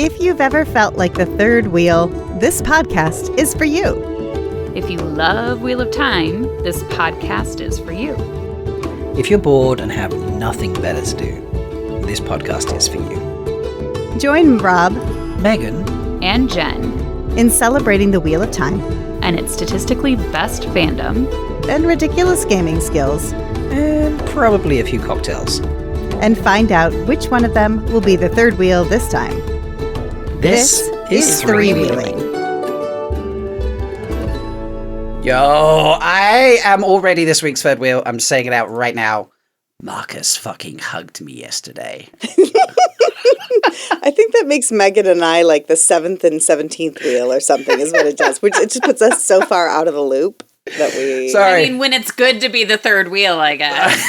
If you've ever felt like the third wheel, this podcast is for you. If you love Wheel of Time, this podcast is for you. If you're bored and have nothing better to do, this podcast is for you. Join Rob, Megan, And Jen in celebrating the Wheel of Time and its statistically best fandom and ridiculous gaming skills, and probably a few cocktails. and find out which one of them will be the third wheel this time. This is three-wheeling. Yo, I am already this week's third wheel. I'm saying it out right now. Marcus fucking hugged me yesterday. I think that makes Megan and I like the 7th and 17th wheel or something is what it does. Which it just puts us so far out of the loop that we... Sorry. I mean, when it's good to be the third wheel, I guess.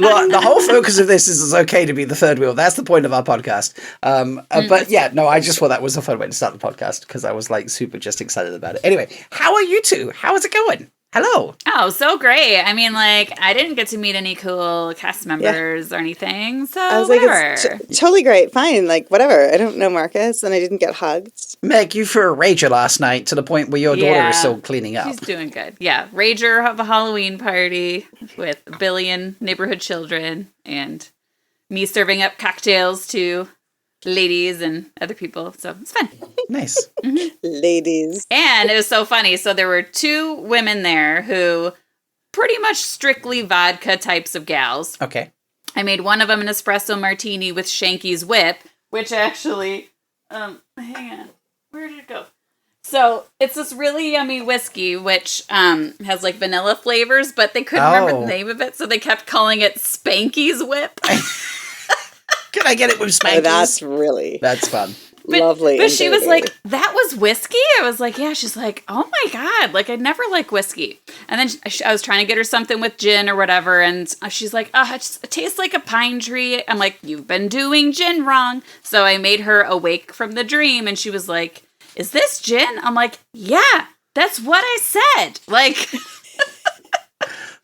Well, the whole focus of this is it's okay to be the third wheel. That's the point of our podcast. But yeah, no, I just thought that was a fun way to start the podcast because I was like super just excited about it. Anyway, how are you two? How is it going? Hello. Oh, so great. I mean, like, I didn't get to meet any cool cast members or anything, so I was whatever. like, it's totally great, fine, like, whatever. I don't know Marcus, and I didn't get hugged. Meg, you threw a rager last night to the point where your daughter Yeah. is still cleaning up. She's doing good. Yeah, Rager have a Halloween party with a billion neighborhood children and me serving up cocktails to ladies and other people. So it's fun. Nice. Ladies. And it was so funny. So there were two women there who pretty much strictly vodka types of gals. Okay. I made one of them an espresso martini with Shanky's Whip, which actually, hang on, where did it go? So it's this really yummy whiskey, which has like vanilla flavors, but they couldn't remember the name of it, so they kept calling it Spanky's Whip. Can I get it with Spankies? That's fun. lovely. But and she was dirty. like, that was whiskey? I was like, yeah. She's like, oh my God. Like, I'd never liked whiskey. And then I was trying to get her something with gin or whatever. And she's like, oh, it tastes like a pine tree. I'm like, you've been doing gin wrong. So I made her awake from the dream. And she was like, is this gin? I'm like, yeah, that's what I said. Like...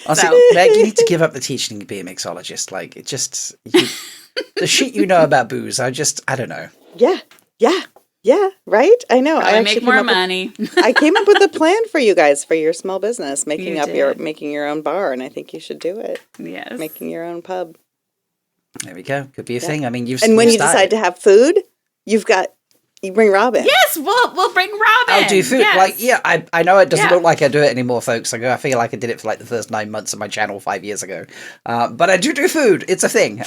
Honestly, Meg, you need to give up the teaching to be a mixologist. Like, it just... the shit you know about booze, I don't know. Yeah, right? I know. I make more money. I came up with a plan for you guys for your small business, making You your own bar, and I think you should do it. Yes. Making your own pub. There we go. Could be a thing. I mean, And when you decide to have food, you bring Robin. Yes, we'll bring Robin. I'll do food. Yes. Like, yeah, I know it doesn't Yeah. look like I do it anymore, folks. I feel like I did it for like the first 9 months of my channel 5 years ago. But I do food. It's a thing.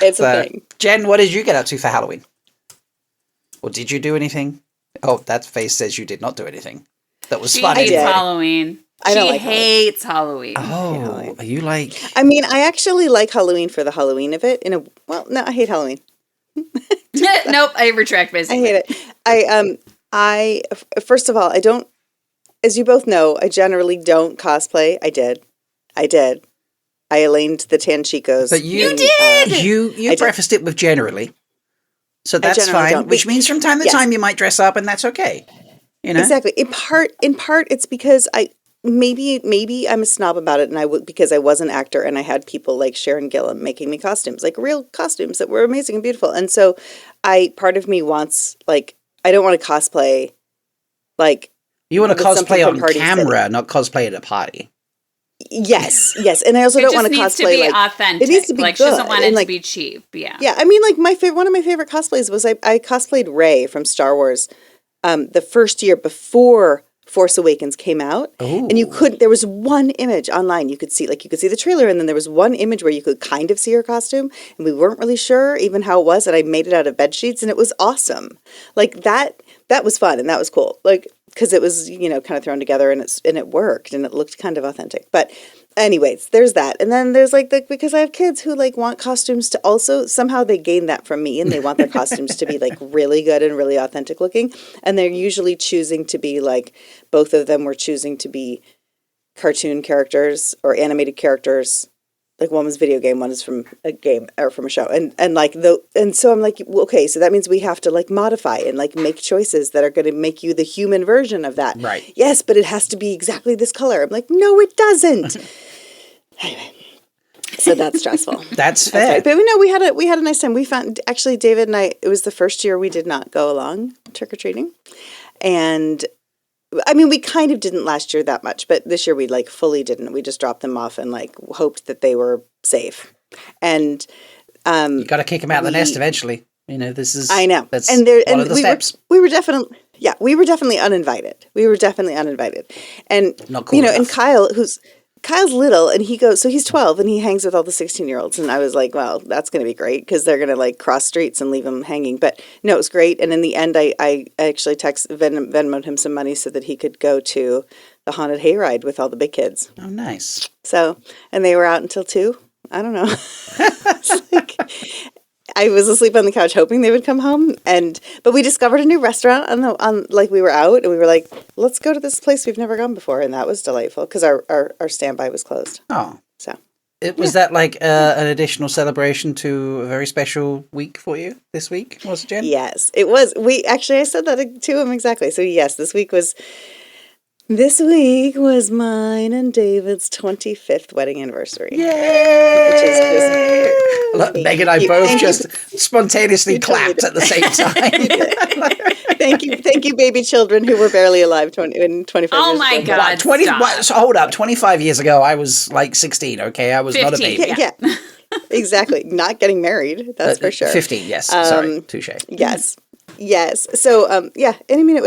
It's a thing. Jen, what did you get up to for Halloween? Or did you do anything? Oh, that face says you did not do anything. That was She fun. hates did. Halloween. I don't She like hates Halloween. Oh, are you like... I mean, I actually like Halloween for the Halloween of it. No, I hate Halloween. Nope, I retract I basically. hate it. I first of all, I don't, as you both know, I generally don't cosplay. I did. I Elaned the Tan Chicos. But you did! You prefaced it with generally. So that's generally fine. don't. Which means from time to Yes. time you might dress up and that's okay. You know? Exactly. In part, it's because maybe I'm a snob about it, and because I was an actor and I had people like Sharon Gillam making me costumes, like real costumes that were amazing and beautiful. And so, part of me wants like I don't want to cosplay, like You want to with something cosplay from on Party camera, City. not cosplay at a party. Yes, and I also It don't just want to needs cosplay to be like authentic. it needs to be like good. she doesn't want it and, to like, be cheap. Yeah. Yeah, I mean, like one of my favorite cosplays was I cosplayed Rey from Star Wars, the first year before Force Awakens came out, and there was one image online you could see the trailer, and then there was one image where you could kind of see her costume, and we weren't really sure even how it was, and I made it out of bed sheets, and it was awesome. Like that was fun, and that was cool. Like because it was kind of thrown together, and it worked, and it looked kind of authentic, but. Anyways, there's that. And then there's because I have kids who want costumes to also, somehow they gain that from me and they want their costumes to be really good and really authentic looking. And they're usually choosing to be both of them were choosing to be cartoon characters or animated characters. Like one was video game, one is from a game or from a show. And so I'm like, well, okay, so that means we have to modify and make choices that are going to make you the human version of that. Right. Yes, but it has to be exactly this color. I'm like, no, it doesn't. Anyway. so that's stressful. That's fair. Right. But no, we had a nice time. We found, actually, David and I, it was the first year we did not go along trick-or-treating. And I mean, we kind of didn't last year that much, but this year we like fully didn't. We just dropped them off and like hoped that they were safe. And you got to kick them out of the nest eventually. You know, this is, I know. That's and one of the steps. We were definitely, we were definitely uninvited. And, Not cool and enough. Kyle's little, and so he's 12 and he hangs with all the 16-year-olds. And I was like, well, that's going to be great because they're going to like cross streets and leave him hanging. But no, it was great. And in the end, I actually Venmoed him some money so that he could go to the haunted hayride with all the big kids. Oh, nice. So, and they were out until 2. I don't know. It's like, I was asleep on the couch hoping they would come home, but we discovered a new restaurant like we were out and we were like, let's go to this place we've never gone before, and that was delightful because our standby was closed. Oh, so was that like an additional celebration to a very special week for you this week? Was it, Jen? Yes, it was. I said that to him exactly. So yes, this week was mine and David's 25th wedding anniversary. Yay! Which is just Meg and I both just spontaneously clapped at the same time. Thank you, baby children who were barely alive 25 years ago. Oh my God! So hold up, 25 years ago, I was like 16. Okay, I was 15, not a baby. Yeah. Exactly. Not getting married. That's for sure. 15. Yes. Sorry. Touche. Yes. So and I mean, it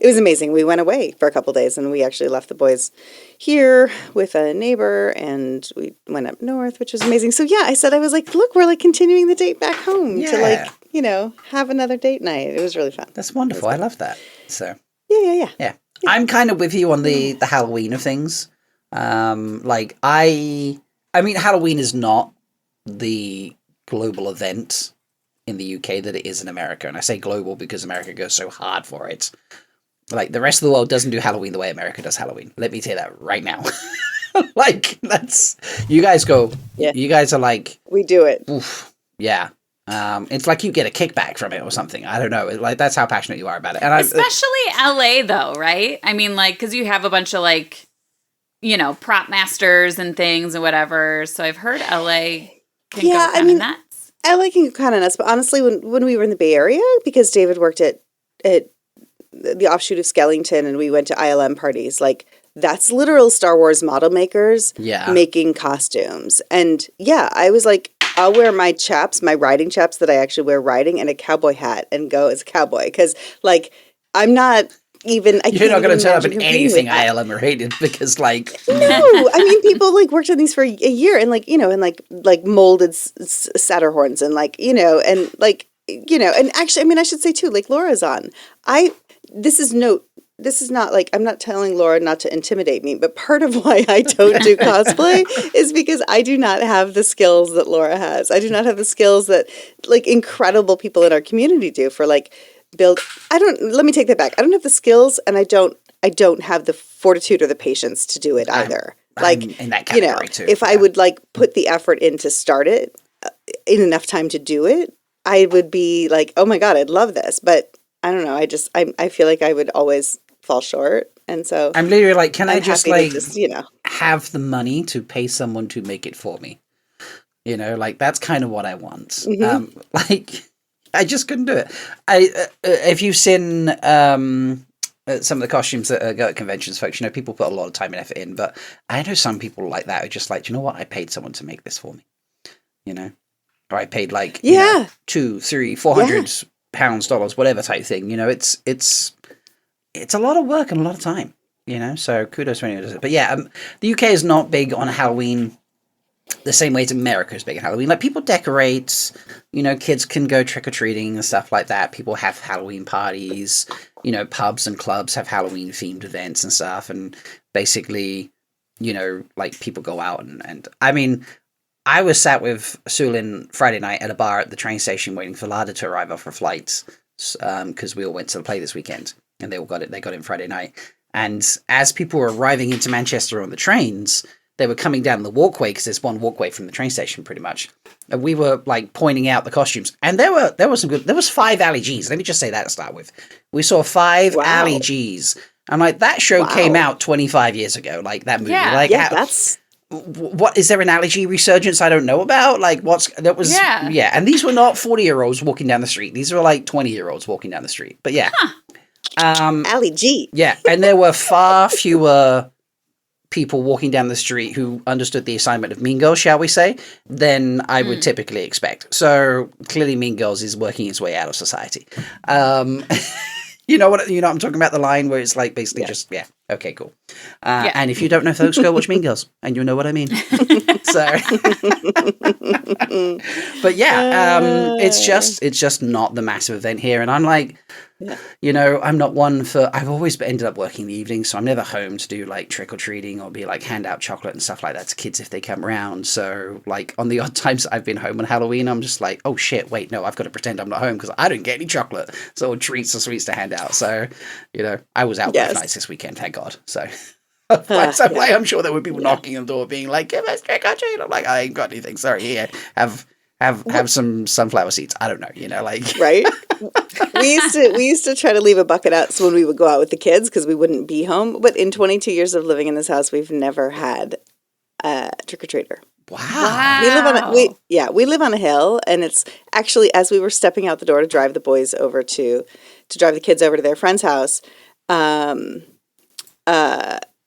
was amazing. We went away for a couple days and we actually left the boys here with a neighbor and we went up north, which was amazing. So I said, I was like, look, we're like continuing the date back home to like, have another date night. It was really fun. That's wonderful. I love that. So yeah. I'm kind of with you on the Halloween of things. I mean, Halloween is not the global event in the UK that it is in America. And I say global because America goes so hard for it. Like, the rest of the world doesn't do Halloween the way America does Halloween. Let me tell you that right now. Like, you guys go, you guys are like... We do it. Oof, yeah. It's like you get a kickback from it or something. I don't know. Like, that's how passionate you are about it. And especially LA, though, right? I mean, like, because you have a bunch of, like, prop masters and things and whatever. So I've heard LA can go kind of nuts. LA can go kind of nuts. But honestly, when we were in the Bay Area, because David worked at the offshoot of Skellington and we went to ILM parties, like that's literal Star Wars model makers making costumes. And I was like, I'll wear my riding chaps that I actually wear riding and a cowboy hat and go as a cowboy. Because like, I'm not even... You're not going to turn up in anything ILM rated because like... No, I mean, people like worked on these for a year and like, and like molded Satterhorns and like, and like, and actually, I mean, I should say too, like Laura's on. This is not like, I'm not telling Laura not to intimidate me, but part of why I don't do cosplay is because I do not have the skills that Laura has. I do not have the skills that like incredible people in our community do for like let me take that back. I don't have the skills and I don't have the fortitude or the patience to do it either. I'm in that category too. If I would like put the effort in to start it in enough time to do it, I would be like, oh my God, I'd love this. But I don't know. I feel like I would always fall short. And so I'm literally like, can I just like, just, have the money to pay someone to make it for me? Like that's kind of what I want. Mm-hmm. Like I just couldn't do it. If you've seen some of the costumes that go at conventions, folks, people put a lot of time and effort in, but I know some people like that are just like, do you know what? I paid someone to make this for me, or I paid like, $200, $300, $400 pounds, dollars, whatever type thing. It's a lot of work and a lot of time, so kudos to anyone who does it. But the UK is not big on Halloween the same way as America is big on Halloween. Like people decorate, kids can go trick-or-treating and stuff like that. People have Halloween parties, pubs and clubs have Halloween themed events and stuff. And basically, like people go out and I mean, I was sat with Sulin Friday night at a bar at the train station waiting for Lada to arrive off her flights because we all went to the play this weekend and they got in Friday night. And as people were arriving into Manchester on the trains, they were coming down the walkway because there's one walkway from the train station pretty much. And we were like pointing out the costumes and there was 5 Ali Gs. Let me just say that to start with. We saw 5 Ali Gs. I'm like, that show came out 25 years ago, like that movie. Yeah, like that's what is there an allergy resurgence I don't know about? Like yeah, and these were not 40-year-olds walking down the street. These were like 20-year-olds walking down the street. But yeah. Allie G. Yeah, and there were far fewer people walking down the street who understood the assignment of Mean Girls, shall we say, than I would typically expect. So clearly Mean Girls is working its way out of society. You know what I'm talking about, the line where it's like basically just okay, cool. And if you don't know, folks, go watch Mean Girls and you'll know what I mean. So but yeah, it's just not the massive event here, and I'm like, I'm not one for. I've always ended up working the evenings, so I'm never home to do like trick or treating or be like hand out chocolate and stuff like that to kids if they come around. So like on the odd times I've been home on Halloween, I'm just like, oh shit, wait, no, I've got to pretend I'm not home because I don't get any chocolate, so treats or sweets to hand out. So I was out both nights this weekend, thank God. So. I'm sure there were people knocking on the door being like, give us trick or treat. I'm like, I ain't got anything. Sorry, here, have some sunflower seeds. I don't know, like right. We used to try to leave a bucket out so when we would go out with the kids because we wouldn't be home. But in 22 years of living in this house, we've never had a trick or treater. Wow. We live on a hill, and it's actually as we were stepping out the door to drive the boys over to drive the kids over to their friend's house.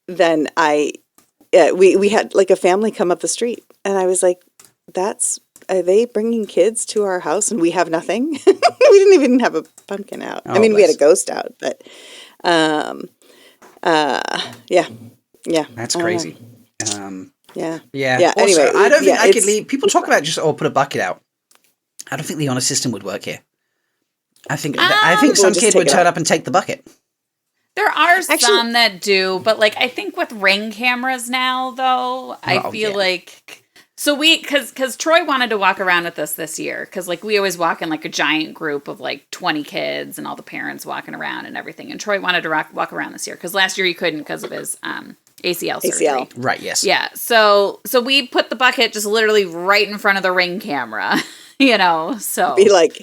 Then we had like a family come up the street, and I was like, are they bringing kids to our house and we have nothing? We didn't even have a pumpkin out. Oh, I mean, we had a ghost out, but yeah. That's crazy. Yeah. Also, anyway, I don't think I could leave. People talk about just put a bucket out. I don't think the honor system would work here. I think some kid would turn up and take the bucket. There are some that do, but like I think with Ring cameras now, though, I feel like so because Troy wanted to walk around with us this year because like we always walk in like a giant group of like 20 kids and all the parents walking around and everything, and Troy wanted to walk around this year because last year he couldn't because of his ACL surgery. Right. Yes. Yeah. So we put the bucket just literally right in front of the Ring camera. So be like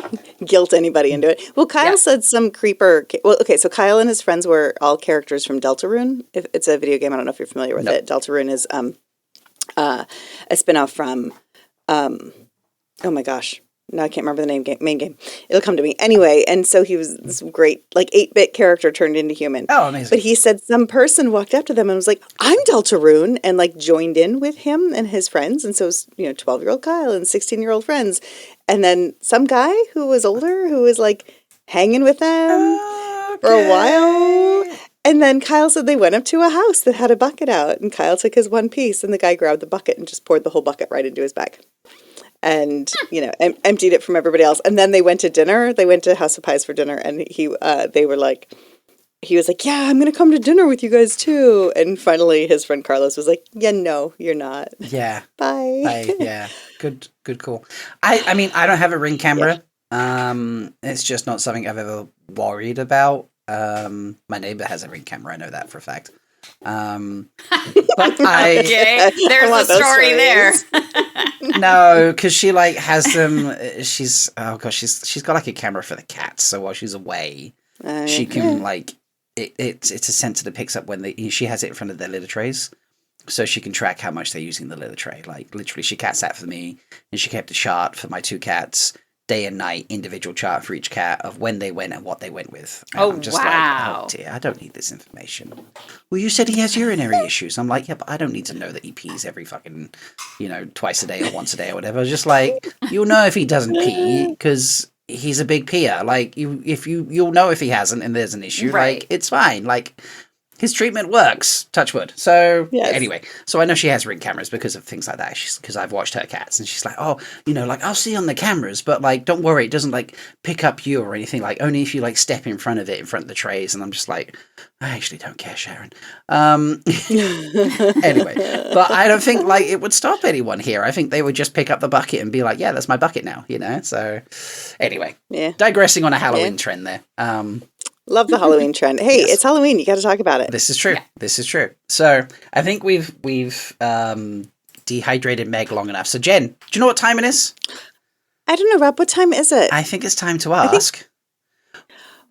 guilt anybody into it. Well, Kyle said some creeper. Well, okay, so Kyle and his friends were all characters from Deltarune. If it's a video game, I don't know if you're familiar with it. Deltarune is a spinoff from oh my gosh, no, I can't remember the main game. It'll come to me anyway. And so he was this great like 8-bit character turned into human. Oh, amazing! But he said some person walked up to them and was like, "I'm Deltarune," and like joined in with him and his friends. And so it was 12-year-old Kyle and 16-year-old friends. And then some guy who was older who was like hanging with them for a while. And then Kyle said they went up to a house that had a bucket out. And Kyle took his one piece and the guy grabbed the bucket and just poured the whole bucket right into his bag. And, emptied it from everybody else. And then they went to dinner. They went to House of Pies for dinner. And he was like, yeah, I'm going to come to dinner with you guys too. And finally his friend Carlos was like, yeah, no, you're not. Yeah. Bye. Yeah. Good call. I mean, I don't have a Ring camera. Yeah. It's just not something I've ever worried about. My neighbor has a Ring camera. I know that for a fact. But okay, there's a story there. No, because she like has them. She's got like a camera for the cats. So while she's away, she can like it's a sensor that picks up when she has it in front of their litter trays. So she can track how much they're using the litter tray. Like literally, she cat sat for me, and she kept a chart for my 2 cats, day and night, individual chart for each cat of when they went and what they went with. And I'm just like, oh dear, I don't need this information. Well, you said he has urinary issues. I'm like, yeah, but I don't need to know that he pees every fucking, twice a day or once a day or whatever. Just like, you'll know if he doesn't pee because he's a big peer. Like you'll know if he hasn't and there's an issue. Right. Like it's fine. Like. His treatment works, touch wood. So Anyway, so I know she has Ring cameras because of things like that. Because I've watched her cats, and she's like, oh, like I'll see on the cameras, but like, don't worry, it doesn't like pick up you or anything. Like only if you like step in front of the trays. And I'm just like, I actually don't care, Sharon. Anyway, but I don't think like it would stop anyone here. I think they would just pick up the bucket and be like, yeah, that's my bucket now. So anyway, digressing on a Halloween trend there. Love the Halloween trend. Hey, it's Halloween. You got to talk about it. This is true. Yeah. This is true. So I think we've dehydrated Meg long enough. So Jen, do you know what time it is? I don't know, Rob. What time is it? I think it's time to ask.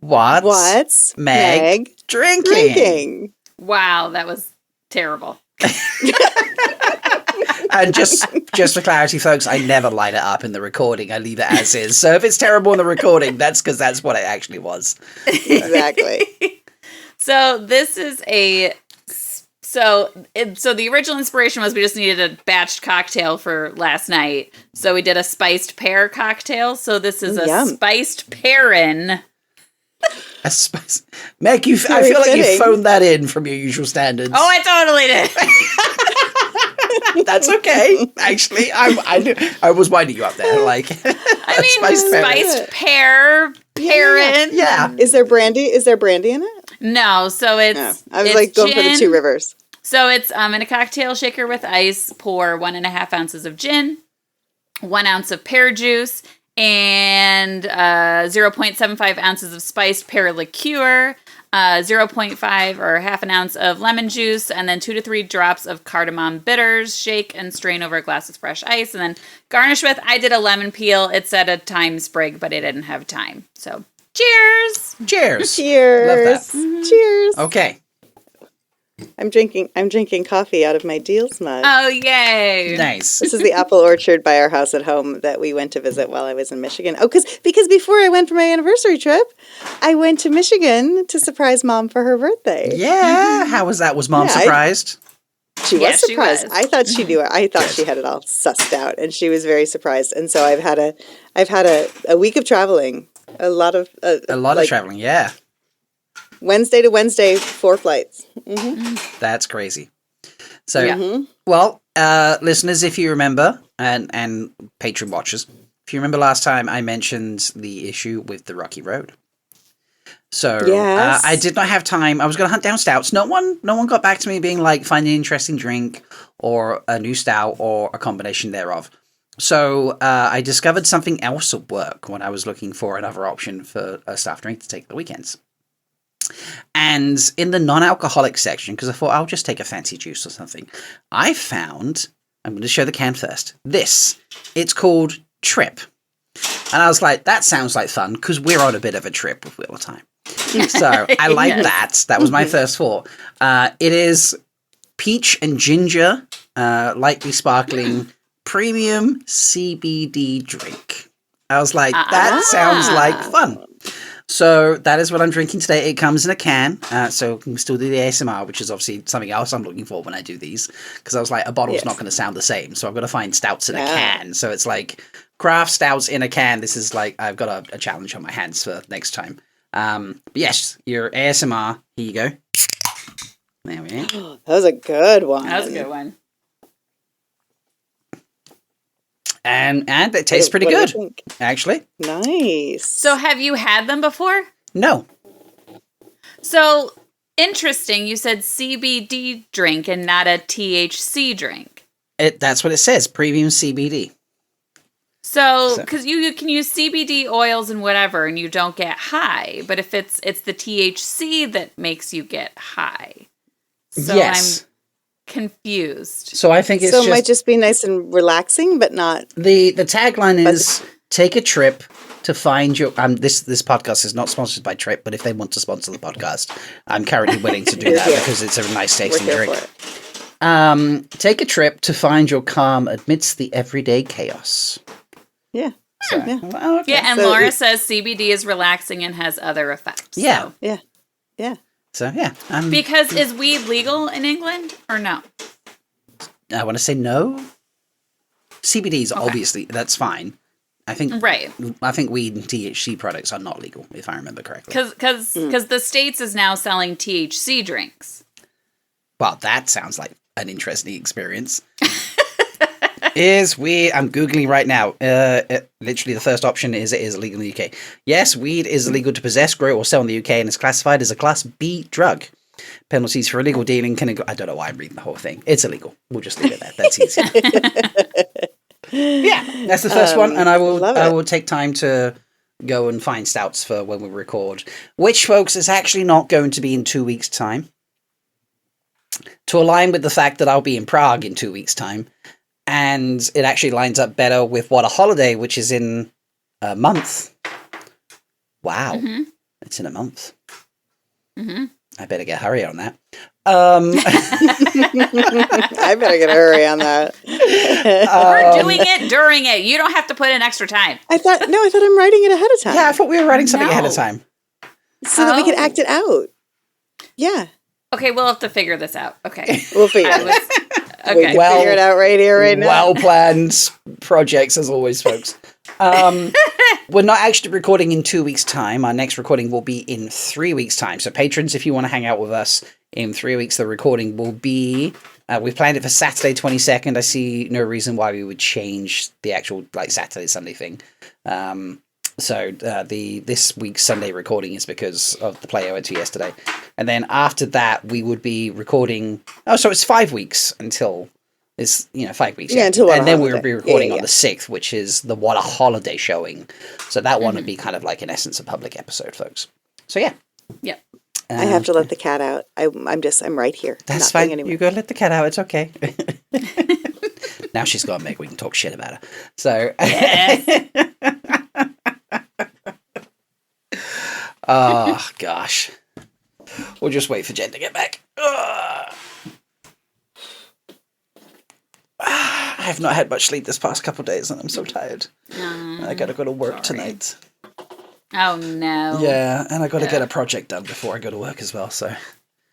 What's Meg drinking? Wow, that was terrible. And just for clarity, folks, I never line it up in the recording. I leave it as is. So if it's terrible in the recording, that's because that's what it actually was. Exactly. So this is so the original inspiration was we just needed a batched cocktail for last night. So we did a spiced pear cocktail. So this is a Yum. spiced Perrin. A spice. Meg, I feel like you fitting. phoned that in from your usual standards. Oh, I totally did. That's okay. Actually, I was winding you up there. Like, I mean, spiced pear. spiced pear, Perrin. Yeah. Is there brandy? Is there brandy in it? No, so it's. No. I was it's like going for the gin. 2 rivers. So it's in a cocktail shaker with ice. Pour 1.5 ounces of gin, 1 ounce of pear juice, and 0.75 ounces of spiced pear liqueur, 0.5 or half an ounce of lemon juice, and then 2 to 3 drops of cardamom bitters. Shake and strain over a glass of fresh ice, and then garnish with. I did a lemon peel. It said a thyme sprig, but I didn't have time. So cheers. Cheers. Cheers. Love that. Cheers. Okay. I'm drinking coffee out of my Deals mug. Oh, yay. Nice. This is the apple orchard by our house at home that we went to visit while I was in Michigan. Oh, because before I went for my anniversary trip, I went to Michigan to surprise Mom for her birthday. Yeah. How was that? Was Mom Yeah, surprised? She was Yeah, she surprised. was. I thought she knew it. I thought she had it all sussed out, and she was very surprised. And so I've had a week of traveling, a lot of Traveling. Yeah. Wednesday to Wednesday, 4 flights. That's crazy. So, Yeah. well, listeners, if you remember, and patron watchers, if you remember last time, I mentioned the issue with the Rocky Road. So Yes. I did not have time. I was going to hunt down stouts. No one got back to me being like, find an interesting drink or a new stout or a combination thereof. So I discovered something else at work when I was looking for another option for a staff drink to take the weekends. And in the non-alcoholic section, because I thought I'll just take a fancy juice or something, I found, I'm going to show the can first, this. It's called Trip. And I was like, that sounds like fun, because we're on a bit of a trip with Wheel of Time. So I like that. That was my first thought. It is peach and ginger, lightly sparkling, premium CBD drink. I was like, that sounds like fun. So that is what I'm drinking today. It comes in a can, so we can still do the ASMR, which is obviously something else I'm looking for when I do these, because I was like, a bottle's not going to sound the same, so I've got to find stouts in a can. So it's like craft stouts in a can. This is like, I've got a challenge on my hands for next time. But yes, your ASMR. Here you go. There we go. That was a good one. That was a good one. And it tastes pretty What do you good, think? actually. Nice. So have you had them before? No. So interesting. You said CBD drink and not a THC drink. That's what it says, premium CBD. So, because you can use CBD oils and whatever, and you don't get high. But if it's the THC that makes you get high. So Yes. I'm confused. So I think it's it might just be nice and relaxing, but not. The tagline is take a trip to find your this podcast is not sponsored by Trip, but if they want to sponsor the podcast, I'm currently willing to do that because it's a nice tasting We're here drink. for it. Take a trip to find your calm amidst the everyday chaos. Yeah. So, Yeah. well, okay. Yeah, and So Laura it- says CBD is relaxing and has other effects. Yeah. So. Yeah. Yeah. So yeah, Because is weed legal in England or no? I want to say no. CBD's obviously that's fine. I think Right. I think weed and THC products are not legal, if I remember correctly. Because the States is now selling THC drinks. Well, that sounds like an interesting experience. I'm Googling right now. Literally the first option is it is illegal in the UK. Yes, weed is illegal to possess, grow, or sell in the UK and is classified as a Class B drug. Penalties for illegal dealing can... I don't know why I'm reading the whole thing. It's illegal. We'll just leave it there. That's easy. Yeah, that's the first one. And I will take time to go and find stouts for when we record. Which, folks, is actually not going to be in 2 weeks' time. To align with the fact that I'll be in Prague in 2 weeks' time. And it actually lines up better with What a Holiday, which is in a month. Wow. It's in a month. I better get hurry on that. I better get a hurry on that. We're doing it during it. You don't have to put in extra time. I thought I'm writing it ahead of time. Yeah, I thought we were writing something ahead of time. So that we could act it out. Yeah. Okay, we'll have to figure this out. Okay. We'll figure it out. Okay. Well, Figure it out right here, right now. Well-planned projects, as always, folks. We're not actually recording in 2 weeks' time. Our next recording will be in 3 weeks' time. So, patrons, if you want to hang out with us in 3 weeks, the recording will be... we've planned it for Saturday 22nd. I see no reason why we would change the actual Saturday, Sunday thing. So this week's Sunday recording is because of the play I went to yesterday. And then after that, we would be recording... Oh, so it's 5 weeks until... It's, 5 weeks. Yeah, until and then we will be recording yeah. on the 6th, which is the What a Holiday showing. So that one would be kind of like, in essence, a public episode, folks. So, yeah. Yep. I have to let the cat out. I'm right here. That's fine. You go let the cat out. It's okay. Now she's gone, Meg. We can talk shit about her. So... Yes. Oh, gosh. We'll just wait for Jen to get back. I have not had much sleep this past couple of days, and I'm so tired. I gotta go to work tonight. Oh, no. Yeah, and I gotta get a project done before I go to work as well, so...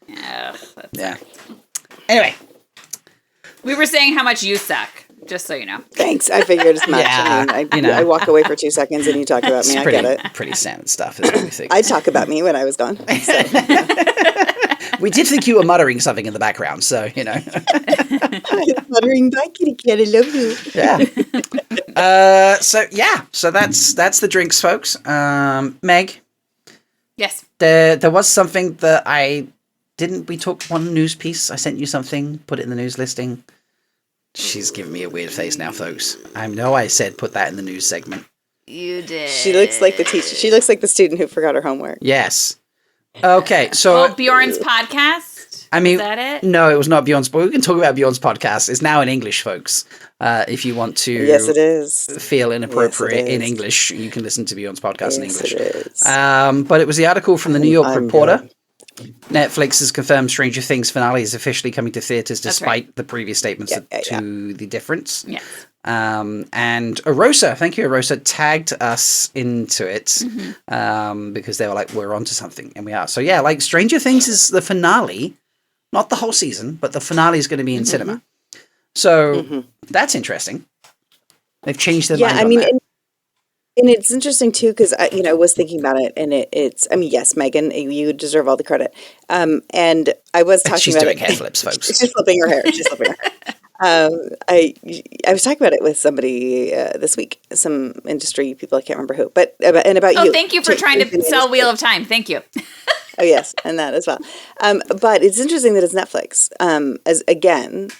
Yeah. Anyway. We were saying how much you suck, just so you know. Thanks. I figured as much. Yeah, I walk away for 2 seconds and you talk about me. I get it. Pretty standard stuff, is what we think. I talk about me when I was gone. So. We did think you were muttering something in the background, so, I'm muttering, bye, kitty cat, I love you. Yeah. So that's the drinks, folks. Meg? Yes. There was something that we took one news piece. I sent you something, put it in the news listing. She's giving me a weird face now, folks. I know I said put that in the news segment. You did. She looks like the teacher. She looks like the student who forgot her homework. Yes. Okay, so... Bjorn's podcast? I mean... Is that it? No, it was not Bjorn's, but we can talk about Bjorn's podcast. It's now in English, folks. If you want to... Yes, it is. Feel inappropriate in English, you can listen to Bjorn's podcast in English. It is. But it was the article from the New York Reporter. Netflix has confirmed Stranger Things finale is officially coming to theaters despite the previous statements to the difference. Yeah. And Arosa, thank you, Arosa, tagged us into it because they were like, we're onto something, and we are. So yeah, like Stranger Things is the finale, not the whole season, but the finale is going to be in cinema. So that's interesting. They've changed their mind on that. And it's interesting too, because I was thinking about it, and it's. I mean, yes, Megan, you deserve all the credit. And I was talking She's about doing it. hair flips, folks. She's flipping her hair. I was talking about it with somebody this week, some industry people, I can't remember who, but about you. Oh, thank you for trying to sell Wheel of Time. Thank you. Oh yes, and that as well. But it's interesting that it's Netflix,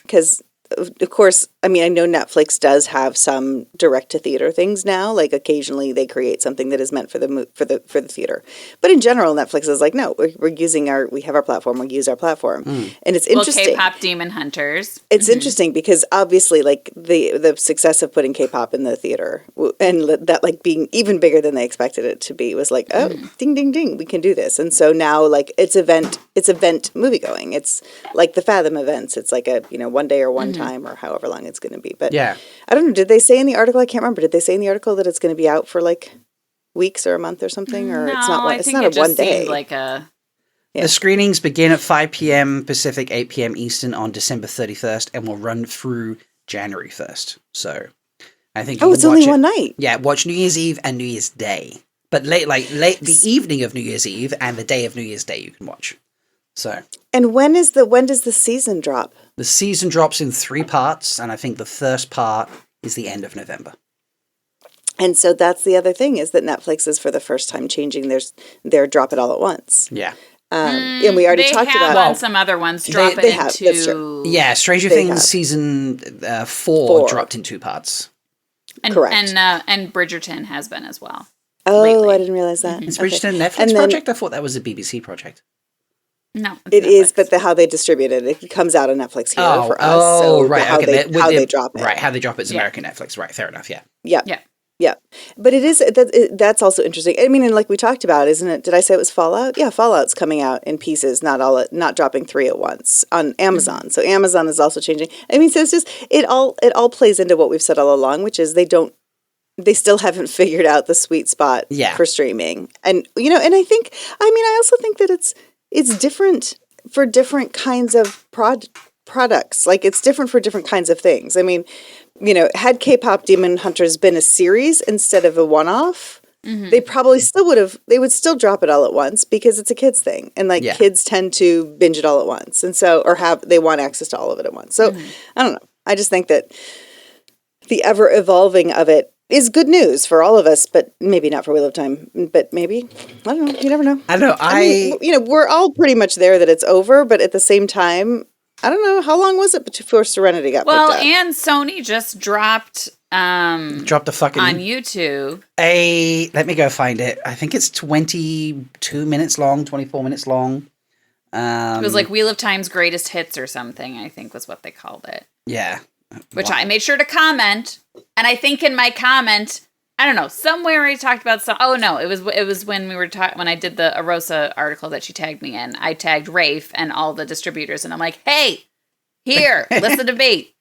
because. Of course, I mean, I know Netflix does have some direct-to-theater things now. Like occasionally, they create something that is meant for the theater. But in general, Netflix is like, no, we have our platform. We use our platform, and it's interesting. K-pop Demon Hunters. It's interesting because obviously, like the success of putting K-pop in the theater and that like being even bigger than they expected it to be was like, oh, ding, ding, ding, we can do this. And so now, like it's event moviegoing. It's like the Fathom events. It's like a 1 day or one time or however long it's going to be. But I don't know. Did they say in the article? I can't remember. Did they say in the article that it's going to be out for like weeks or a month or something? Or no, it's not. I it's think not it a one just day. seemed like a. Yeah. The screenings begin at 5 p.m. Pacific, 8 p.m. Eastern on December 31st, and will run through January 1st. So I think it's only one night. Yeah, watch New Year's Eve and New Year's Day, but late the evening of New Year's Eve and the day of New Year's Day you can watch. So. And when does the season drop? The season drops in 3 parts, and I think the first part is the end of November. And so that's the other thing is that Netflix is for the first time changing their drop it all at once. Yeah. And we already talked about on some other ones drop they it have, into. that's true. Yeah, Stranger Things season 4 dropped in 2 parts. Correct. And Bridgerton has been as well. Oh, lately. I didn't realize that. Is Bridgerton a Netflix project? I thought that was a BBC project. No, it is, but how they distribute it comes out on Netflix here for us. Oh, so right. How okay. they drop it. Right, how they drop it is American Netflix. Right, fair enough, yeah. Yeah. Yeah. Yeah, but it is that's also interesting. I mean, and like we talked about, isn't it? Did I say it was Fallout? Yeah, Fallout's coming out in pieces, not dropping 3 at once on Amazon. So Amazon is also changing. I mean, so it's just it all plays into what we've said all along, which is they still haven't figured out the sweet spot for streaming. And and I also think that it's different for different kinds of products. Like it's different for different kinds of things. I mean, had K-pop Demon Hunters been a series instead of a one-off, they probably they would still drop it all at once because it's a kids thing. And kids tend to binge it all at once. And so, they want access to all of it at once. So I don't know. I just think that the ever evolving of it is good news for all of us, but maybe not for Wheel of Time. But maybe, I don't know. You never know. I don't know. I mean, we're all pretty much there that it's over, but at the same time, I don't know. How long was it before Serenity got picked up? And Sony just dropped a fucking on YouTube. Let me go find it. I think it's 22 minutes long, 24 minutes long. It was like Wheel of Time's greatest hits or something, I think was what they called it. Yeah. Which I made sure to comment. And I think in my comment, I don't know, somewhere I talked about it was when we were when I did the Arosa article that she tagged me in. I tagged Rafe and all the distributors, and I'm like, hey, here, listen to me.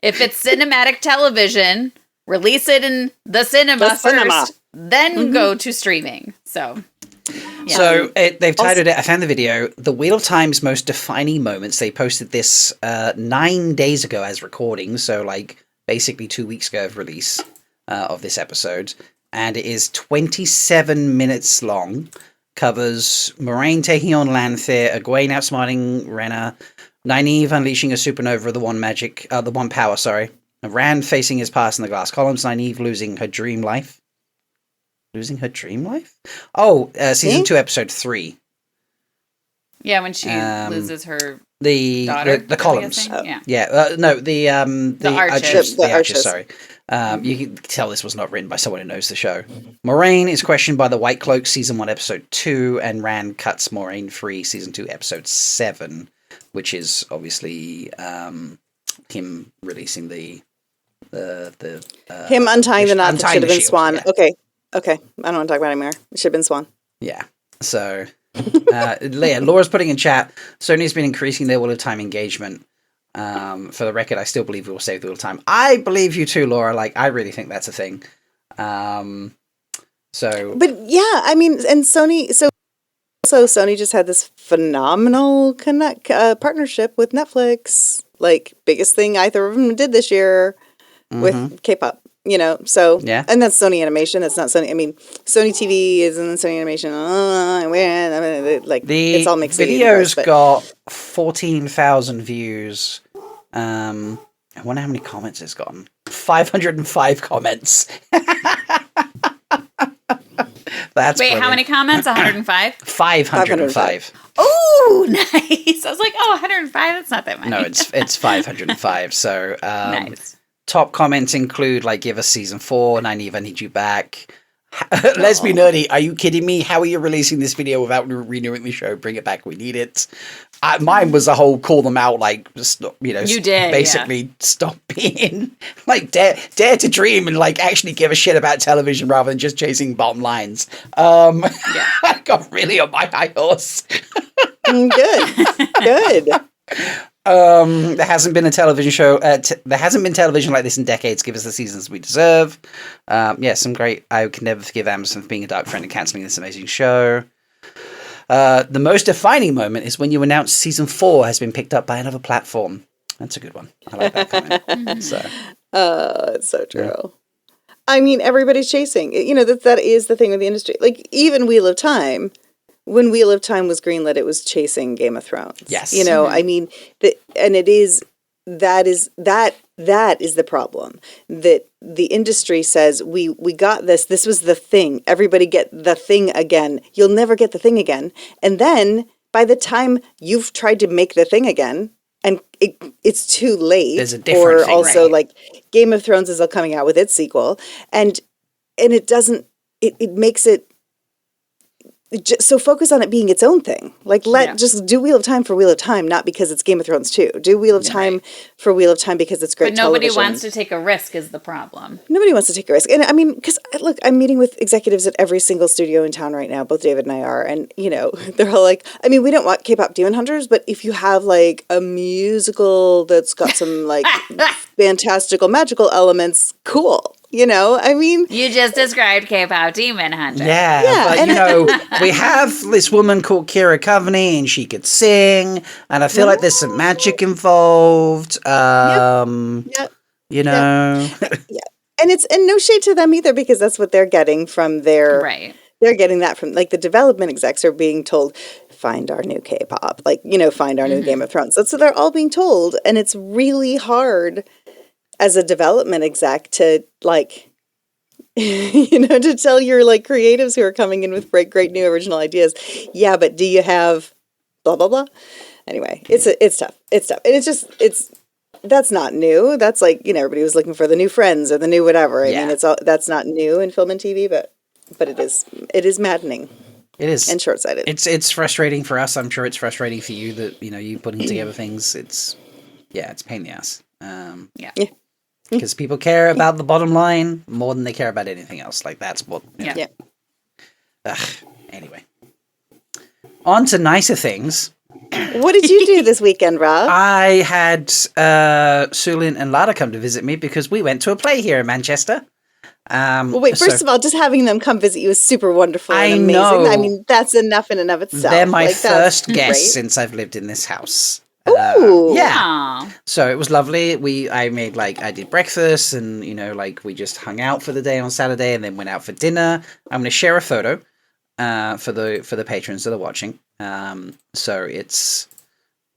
If it's cinematic television, release it in the cinema first, then go to streaming. So, yeah. So they've titled it, I found the video, The Wheel of Time's Most Defining Moments. They posted this 9 days ago as recording, so basically 2 weeks ago of release of this episode. And it is 27 minutes long. Covers Moraine taking on Lanthir, Egwene outsmarting Rhaena, Nynaeve unleashing a supernova of the one power, Rand facing his past in the glass columns, Nynaeve losing her dream life. Losing her dream life? Oh, season 2, episode 3. Yeah, when she loses her daughter. The columns. The archers. The archers, sorry. You can tell this was not written by someone who knows the show. Moraine is questioned by the White Cloaks, season 1, episode 2, and Rand cuts Moraine free, season 2, episode 7, which is obviously him releasing him untying the knot that should have been shield, Swan. Yeah. Okay. I don't want to talk about it anymore. It should have been Swan. Yeah. So, Laura's putting in chat, Sony's been increasing their Wheel of Time engagement. For the record, I still believe we will save the Wheel of Time. I believe you too, Laura. I really think that's a thing. But yeah, I mean, and Sony, so Sony just had this phenomenal partnership with Netflix. Biggest thing either of them did this year with K-pop. So, yeah. And that's Sony Animation. That's not Sony. I mean, Sony TV isn't Sony Animation. It's all mixed. Video's got 14,000 views. I wonder how many comments it's gotten. 505 comments. That's Wait, brilliant. how many comments? 105? 505. Oh, nice. I was like, 105? That's not that many. No, it's 505. So, nice. Top comments include, give us season 4, Nynaeve, I need you back. Let's be nerdy. Are you kidding me? How are you releasing this video without renewing the show? Bring it back. We need it. Mine was a whole call them out, you did, basically stop being, dare to dream and, actually give a shit about television rather than just chasing bottom lines. I got really on my high horse. Good. There hasn't been a television show. There hasn't been television like this in decades. Give us the seasons we deserve. Some great. I can never forgive Amazon for being a dark friend and cancelling this amazing show. The most defining moment is when you announce season 4 has been picked up by another platform. That's a good one. I like that comment. It's so true. Yeah. I mean, everybody's chasing. That is the thing with the industry. Even Wheel of Time. When Wheel of Time was greenlit, it was chasing Game of Thrones. Yes. I mean, that is the problem. That the industry says, we got this. This was the thing. Everybody get the thing again. You'll never get the thing again. And then by the time you've tried to make the thing again, and it's too late. There's a different thing, also, right? Game of Thrones is coming out with its sequel. And it doesn't, it makes it, so focus on it being its own thing. Like just do Wheel of Time for Wheel of Time, not because it's Game of Thrones 2. Do Wheel of Time for Wheel of Time because it's great But nobody television. wants to take a risk is the problem. Nobody wants to take a risk. And I mean, because look, I'm meeting with executives at every single studio in town right now. Both David and I are. And, you know, they're all like, I mean, we don't want K-pop Demon Hunters, but if you have like a musical that's got some like fantastical, magical elements, cool. You know, I mean... You just described K-pop Demon Hunter. Yeah, but, you know, we have this woman called Kira Coveney, and she could sing, and I feel like there's some magic involved. You know... Yeah. And it's no shade to them either, because that's what they're getting from their... Right. They're getting that from, like, the development execs are being told, find our new K-pop. Like, you know, find our new Game of Thrones. That's what they're all being told, and it's really hard... as a development exec to like, you know, to tell your like creatives who are coming in with great new original ideas. Yeah, but do you have blah, blah, blah? Anyway, it's tough. It's tough. And that's not new. That's like, you know, everybody was looking for the new Friends or the new whatever. I mean, that's not new in film and TV, but it is maddening. It is. And short-sighted. It's frustrating for us. I'm sure it's frustrating for you that, you know, you putting together things. It's a pain in the ass. Because people care about the bottom line more than they care about anything else. Like, that's what... Yeah. Anyway. On to nicer things. What did you do this weekend, Rob? I had Sulin and Lada come to visit me because we went to a play here in Manchester. Well, wait, first of all, just having them come visit you is super wonderful and amazing. Know. I mean, that's enough in and of itself. They're my first guests since I've lived in this house. Ooh. Yeah. So it was lovely. I did breakfast and, you know, like we just hung out for the day on Saturday and then went out for dinner. I'm going to share a photo for the patrons that are watching. So it's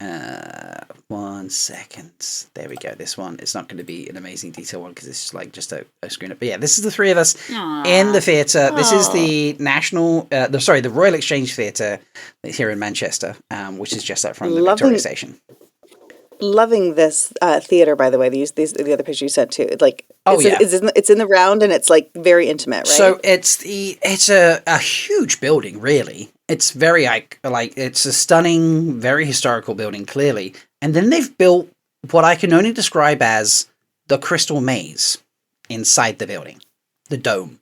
1 second. There we go. This one. It's not going to be an amazing detail one because it's like just a screen up. But yeah, this is the three of us in the theatre. This is the the Royal Exchange Theatre here in Manchester, which is just up from the Victoria Station. Loving this theater, by the way. The other picture you sent too. Like, it's in the round and it's like very intimate, right? So it's a huge building, really. It's very it's a stunning, very historical building, clearly. And then they've built what I can only describe as the Crystal Maze inside the building, the dome.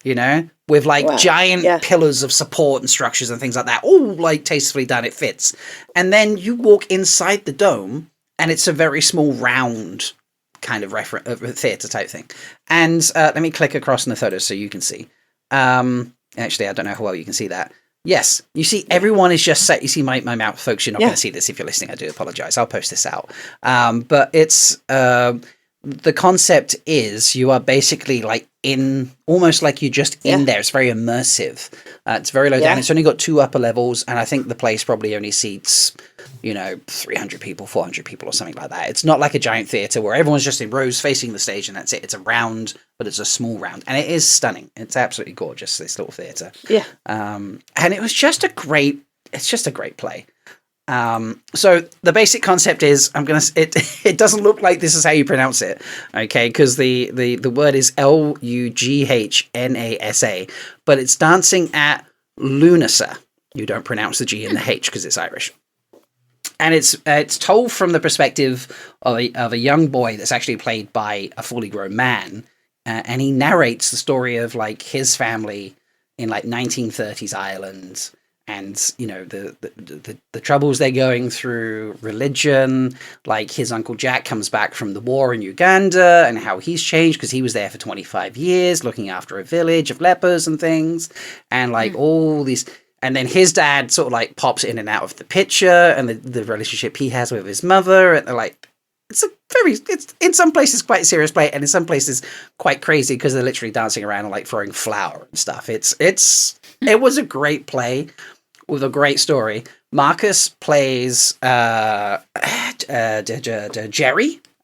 You know, with giant pillars of support and structures and things like that, all like tastefully done. It fits. And then you walk inside the dome, and it's a very small round kind of theatre type thing. And let me click across in the photos so you can see. Actually, I don't know how well you can see that. Yes, you see everyone is just set. You see my mouth, folks. You're not going to see this if you're listening. I do apologize. I'll post this out. But it's the concept is you are basically like in almost like you're just in there. It's very immersive. It's very low down. It's only got 2 upper levels, and I think the place probably only seats 300 people, 400 people or something like that. It's not like a giant theatre where everyone's just in rows facing the stage and that's it. It's a round, but it's a small round. And it is stunning. It's absolutely gorgeous, this little theatre. Yeah. And it was just a great play. So the basic concept is it doesn't look like this is how you pronounce it. Okay. Cause the word is Lugnasa, but it's dancing at Lunasa. You don't pronounce the G and the H because it's Irish. And it's told from the perspective of a young boy that's actually played by a fully grown man, and he narrates the story of like his family in like 1930s Ireland, and the troubles they're going through, religion. Like his Uncle Jack comes back from the war in Uganda, and how he's changed because he was there for 25 years looking after a village of lepers and things, and like all these. And then his dad sort of like pops in and out of the picture, and the relationship he has with his mother, and like it's in some places quite a serious play, and in some places quite crazy because they're literally dancing around and like throwing flour and stuff. It was a great play with a great story. Marcus plays Jerry,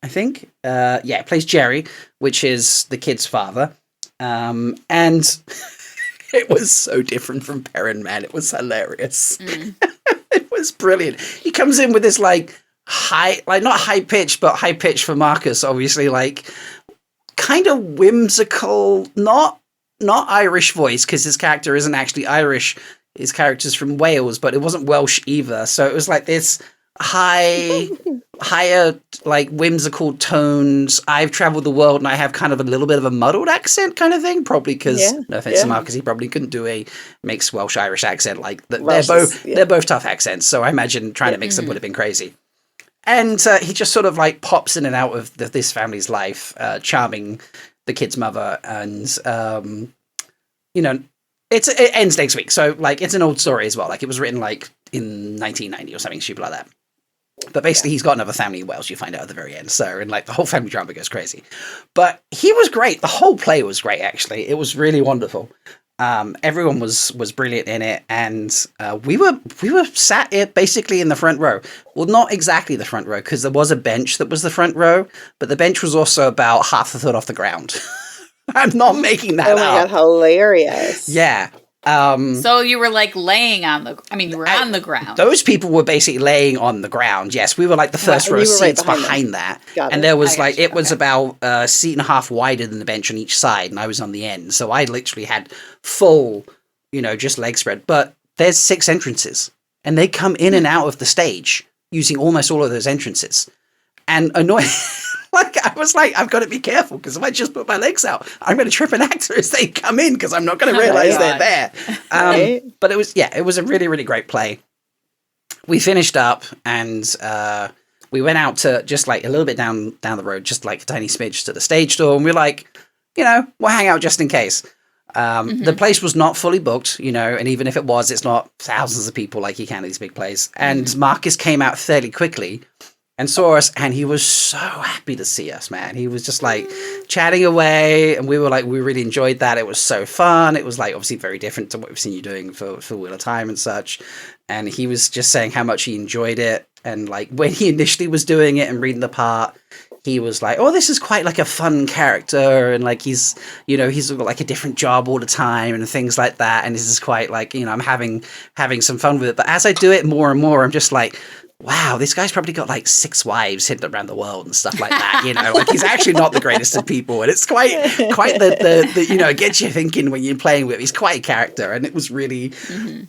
I think. Plays Jerry, which is the kid's father, and. It was so different from Perrin, man. It was hilarious. It was brilliant. He comes in with this not high pitch, but high pitch for Marcus, obviously, like kind of whimsical, not not Irish voice, because his character isn't actually Irish. His character's from Wales, but it wasn't Welsh either. So it was like this higher, like whimsical tones. I've traveled the world and I have kind of a little bit of a muddled accent kind of thing, probably because, no offense to Marcus, he probably couldn't do a mixed Welsh-Irish accent. Like they're both tough accents. So I imagine trying to mix them would have been crazy. And he just sort of like pops in and out of this family's life, charming the kid's mother. And, you know, it ends next week. So like, it's an old story as well. Like it was written like in 1990 or something stupid like that. But basically, he's got another family in Wales, you find out at the very end. So, and like the whole family drama goes crazy. But he was great. The whole play was great, actually. It was really wonderful. Everyone was brilliant in it. And we were sat basically in the front row. Well, not exactly the front row, because there was a bench that was the front row. But the bench was also about half a foot off the ground. I'm not making that up. Oh my God, hilarious. Yeah. So you were like laying on you were on the ground. Those people were basically laying on the ground. Yes, we were like the first row seats behind that. And there was it was about a seat and a half wider than the bench on each side, and I was on the end. So I literally had full, just leg spread. But there's 6 entrances, and they come in and out of the stage using almost all of those entrances. And annoying. I was like, I've got to be careful, because if I just put my legs out, I'm going to trip an actor as they come in, because I'm not going to realize they're there. But it was a really, really great play. We finished up and we went out to just like a little bit down the road, just like a tiny smidge to the stage door. And we're like, we'll hang out just in case. The place was not fully booked, and even if it was, it's not thousands of people like you can at these big plays. And Marcus came out fairly quickly and saw us, and he was so happy to see us, man. He was just like chatting away, and we were like, we really enjoyed that. It was so fun. It was like obviously very different to what we've seen you doing for Wheel of Time and such. And he was just saying how much he enjoyed it. And like when he initially was doing it and reading the part, he was like, oh, this is quite like a fun character. And like he's got like a different job all the time and things like that. And this is quite like, I'm having some fun with it. But as I do it more and more, I'm just like, wow, this guy's probably got like 6 wives hidden around the world and stuff like that, like he's actually not the greatest of people. And it's quite the it gets you thinking when you're playing with him. He's quite a character, and it was really,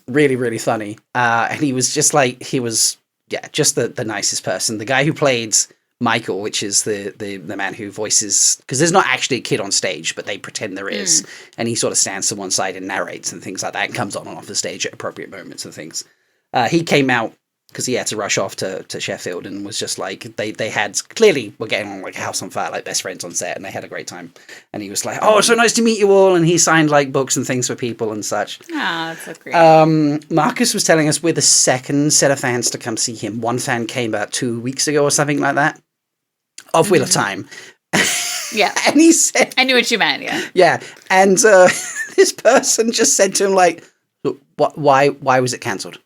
really, really funny. And he was just like, just the nicest person. The guy who played Michael, which is the man who voices, because there's not actually a kid on stage, but they pretend there is. And he sort of stands to one side and narrates and things like that, and comes on and off the stage at appropriate moments and things. He came out because he had to rush off to Sheffield, and was just like, they had clearly were getting on like a house on fire, like best friends on set, and they had a great time. And he was like, oh, so nice to meet you all. And he signed like books and things for people and such. Oh, that's so great. Marcus was telling us we're the second set of fans to come see him. One fan came about 2 weeks ago or something like that, of Wheel of Time. Yeah. And he said, I knew what you meant, yeah. Yeah. And this person just said to him like, why was it cancelled?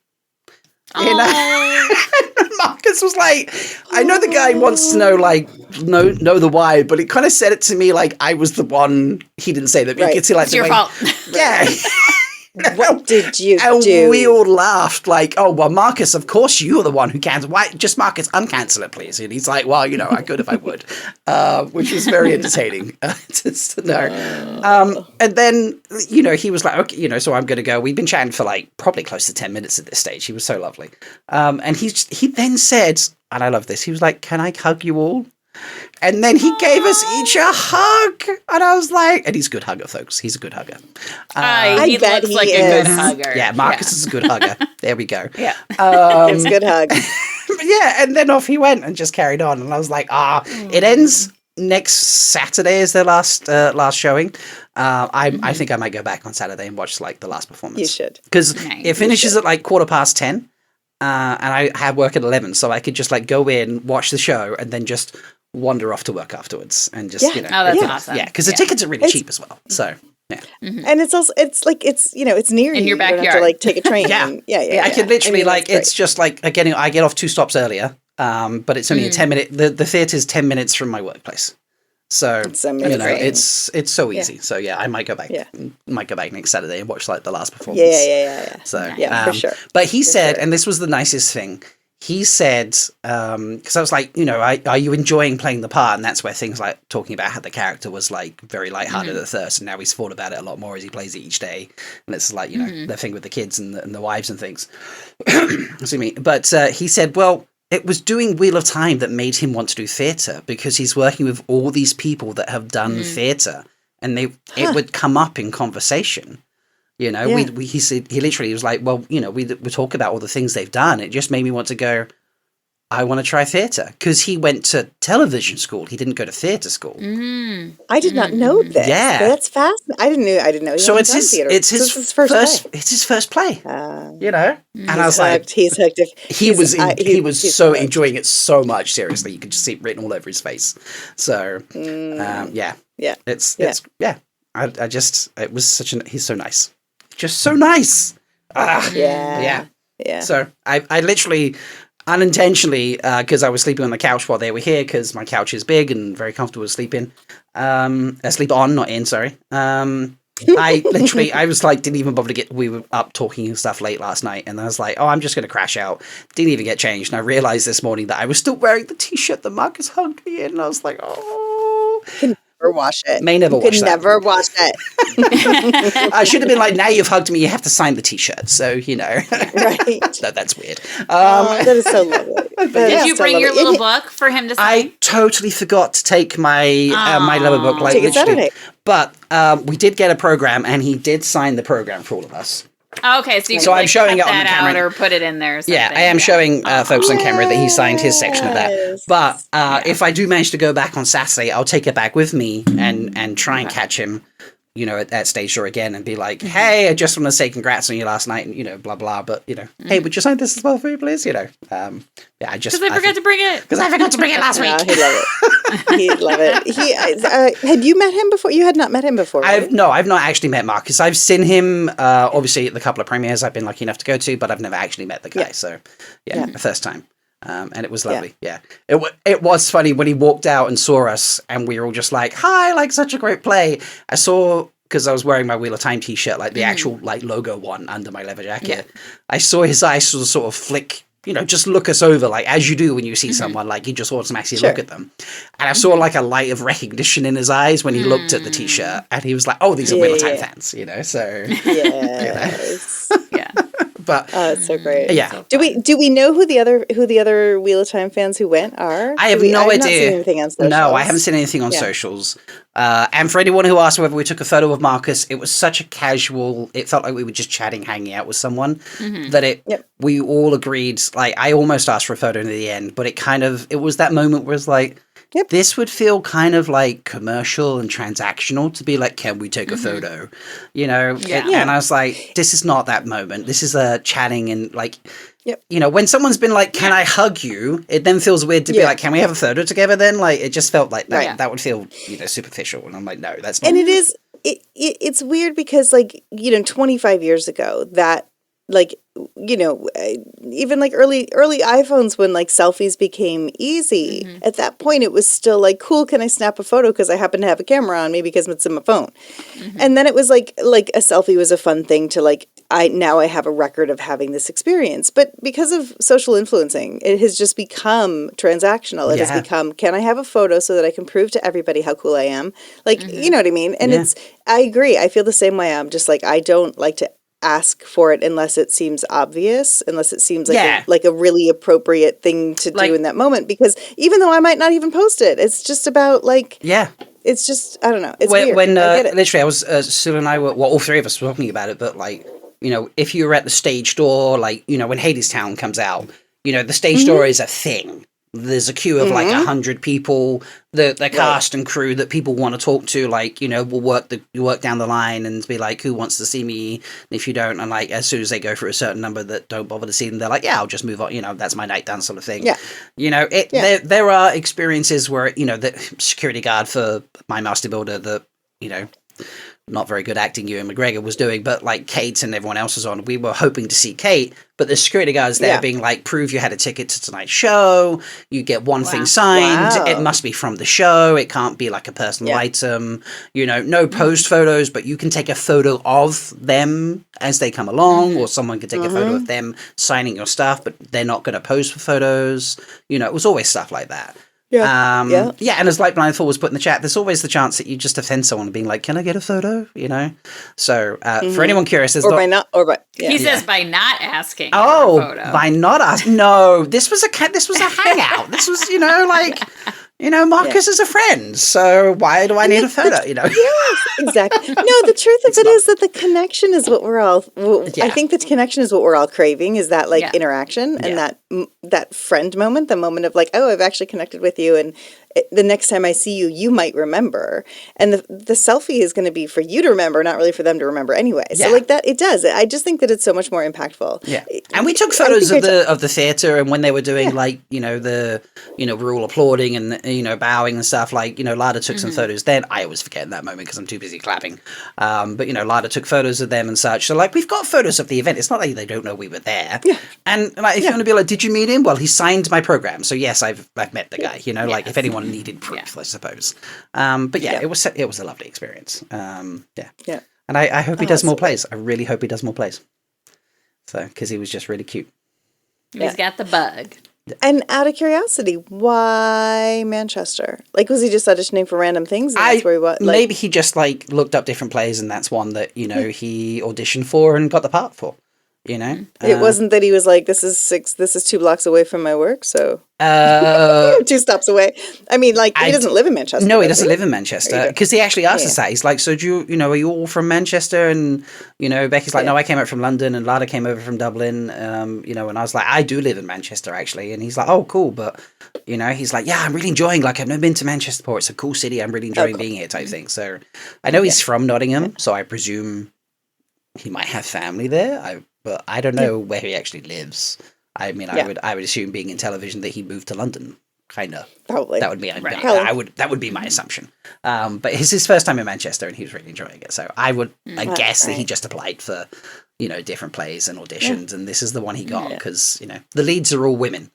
Marcus was like, I know the guy wants to know know the why, but he kind of said it to me like I was the one. He didn't say that. But you could see like it's your fault. Yeah. What did you and do? We all laughed like, oh, well, Marcus, of course you're the one who canceled. Why? Just Marcus, uncancel it, please. And he's like, well, I could if I would, which was very entertaining to know. And then, he was like, okay, so I'm going to go. We've been chatting for like probably close to 10 minutes at this stage. He was so lovely. And he then said, and I love this, he was like, can I hug you all? And then he gave us each a hug. And I was like, and he's a good hugger, folks. He's a good hugger. He looks like a good hugger. Yeah, Marcus is a good hugger. There we go. Yeah. It's a good hug. Yeah, and then off he went and just carried on. And I was like, it ends next Saturday is their last showing. I think I might go back on Saturday and watch like the last performance. You should. Because it finishes at like 10:15. And I have work at 11, so I could just like go in, watch the show, and then just wander off to work afterwards, and just Oh, that's awesome. Yeah, because the tickets are really cheap as well. So yeah, and it's also it's near in you. your backyard. You don't have to like take a train. yeah. I could literally it's just like I get off 2 stops earlier, but it's only a 10-minute. The theater's 10 minutes from my workplace. So it's so easy. So yeah, I might go back. Might go back next Saturday and watch like the last performance. Yeah. So for sure. But he said, and this was the nicest thing. he said, because I was like, are you enjoying playing the part? And that's where things like talking about how the character was like very lighthearted at first, and now he's thought about it a lot more as he plays it each day. And it's like, the thing with the kids and the wives and things. Excuse me. But he said, well, it was doing Wheel of Time that made him want to do theatre, because he's working with all these people that have done theatre, and it would come up in conversation. He said, he literally was like, well, we talk about all the things they've done. It just made me want to go, I want to try theatre, because he went to television school. He didn't go to theatre school. I did not know this. Yeah, that's fascinating. I didn't know. He so it's his first play. It's his first play. And I was like, he's hooked. He was so enjoying it so much. Seriously, you could just see it written all over his face. So it was such he's so nice, just so nice. Yeah. So I literally, unintentionally, because I was sleeping on the couch while they were here, because my couch is big and very comfortable to sleep in. Sleep on, not in, sorry. I was like, didn't even bother we were up talking and stuff late last night, and I was like, oh, I'm just going to crash out. Didn't even get changed. And I realized this morning that I was still wearing the t-shirt that Marcus hugged me in, and I was like, oh. Never wash it. May never wash that. Never wash it. I should have been like, now you've hugged me, you have to sign the t-shirt. So, Right. No, that's weird. That is so lovely. Did you bring your little book for him to sign? I totally forgot to take my my leather book. Like, take it Saturday. But we did get a program, and he did sign the program for all of us. Okay, so you can I'm showing cut it on the that camera. out or put it in there. Or something. Yeah, I am showing folks on camera that he signed his section of that. Yes. But if I do manage to go back on Saturday, I'll take it back with me and try and catch him, at Stage Door again, and be like, hey, I just want to say congrats on you last night, and blah blah. But hey, would you sign this as well for me, please? I just because I forgot to bring it. Because I forgot to bring it last week. He'd love it. He'd love it. Had you met him before? You had not met him before, right? I've not actually met Marcus. I've seen him, obviously, at the couple of premieres I've been lucky enough to go to, but I've never actually met the guy. So, the first time. And it was lovely. Yeah. It was funny when he walked out and saw us, and we were all just like, hi, like, such a great play. I saw, because I was wearing my Wheel of Time t-shirt, like the actual like logo one under my leather jacket. I saw his eyes sort of flick, just look us over, like as you do when you see someone, like you just automatically look at them. And I saw like a light of recognition in his eyes when he looked at the t-shirt, and he was like, oh, these are Wheel of Time fans, so. Yes. Yeah. But it's so great. Yeah. Do we know who the other Wheel of Time fans who went are? I have no idea. Not seen anything on socials. No, I haven't seen anything on socials. And for anyone who asked whether we took a photo of Marcus, it was such a casual. It felt like we were just chatting, hanging out with someone. That we all agreed. Like, I almost asked for a photo in the end, but it was that moment where it's like. This would feel kind of like commercial and transactional to be like, can we take a photo? And I was like, this is not that moment. This is a chatting and like, when someone's been like, can I hug you? It then feels weird to be like, can we have a photo together then? Like, it just felt like that. That would feel, superficial. And I'm like, no, that's not. And it's weird because 25 years ago that even like early iPhones when like selfies became easy, at that point it was still like, cool, can I snap a photo because I happen to have a camera on me because it's in my phone. And then it was like a selfie was a fun thing to like, I have a record of having this experience. But because of social influencing, it has just become transactional. It has become, can I have a photo so that I can prove to everybody how cool I am? Like, you know what I mean? And I agree. I feel the same way. I'm just like, I don't like to ask for it unless it seems obvious, unless it seems like a really appropriate thing to do in that moment, because even though I might not even post it, it's just about like it's just, I don't know, it's weird. When literally I was Sue and I were, well, all three of us were talking about it, but like, if you were at the Stage Door, like, when Hadestown comes out, the Stage Door is a thing. There's a queue of like 100 people, the cast and crew that people want to talk to, like, will work down the line and be like, who wants to see me? And if you don't, and like, as soon as they go for a certain number that don't bother to see them, they're like, yeah, I'll just move on. That's my night done sort of thing. There are experiences where, the security guard for my master builder that, not very good acting Ewan McGregor was doing, but like Kate and everyone else was on. We were hoping to see Kate, but the security guards there being like, prove you had a ticket to tonight's show. You get one thing signed. Wow. It must be from the show. It can't be like a personal item. You know, no posed photos, but you can take a photo of them as they come along, or someone can take a photo of them signing your stuff, but they're not going to pose for photos. You know, it was always stuff like that. Yeah. And as like Blindfold was put in the chat, there's always the chance that you just offend someone being like, "Can I get a photo?" You know. So for anyone curious, there's he says by not asking. Oh, for a photo. by not asking. No, this was a hangout. This was like. Marcus is a friend, so why do I need a photo? Yes, exactly. No, the truth of it is that the connection is what we're all. I think the connection is what we're all craving. Is that like interaction and that friend moment, the moment of like, oh, I've actually connected with you, and the next time I see you, you might remember. And the selfie is going to be for you to remember, not really for them to remember anyway. So like that, it does. I just think that it's so much more impactful. Yeah, and we took photos of the theater, and when they were doing we're all applauding and bowing and stuff. Like Lada took some photos. Then I always forget in that moment because I'm too busy clapping. But Lada took photos of them and such. So like we've got photos of the event. It's not like they don't know we were there. Yeah. And like if you want to be like, did you meet him? Well, he signed my program, so yes, I've met the guy. Like if anyone needed proof, I suppose. But it was a lovely experience. And I hope he does more plays. I really hope he does more plays. So because he was just really cute. He's got the bug. And out of curiosity, why Manchester? Like, was he just auditioning for random things? And that's where he was. Like, maybe he just like looked up different plays, and that's one that he auditioned for and got the part for. It wasn't that he was like, this is 2 blocks away from my work, so 2 stops away. I mean, like, he doesn't live in Manchester. No, he doesn't live in Manchester, because he actually asked us that. He's like, so do you, are you all from Manchester? And, Becky's like, no, I came out from London, and Lada came over from Dublin, and I was like, I do live in Manchester, actually. And he's like, oh, cool, but, he's like, yeah, I'm really enjoying, like, I've never been to Manchester before. It's a cool city. I'm really enjoying being here type thing. So I know he's from Nottingham, so I presume he might have family there. But I don't know where he actually lives. I mean, I would assume, being in television, that he moved to London. Kind of. Probably. That would be that would be my assumption. But it's his first time in Manchester, and he was really enjoying it. So I guess that he just applied for different plays and auditions, and this is the one he got because the leads are all women.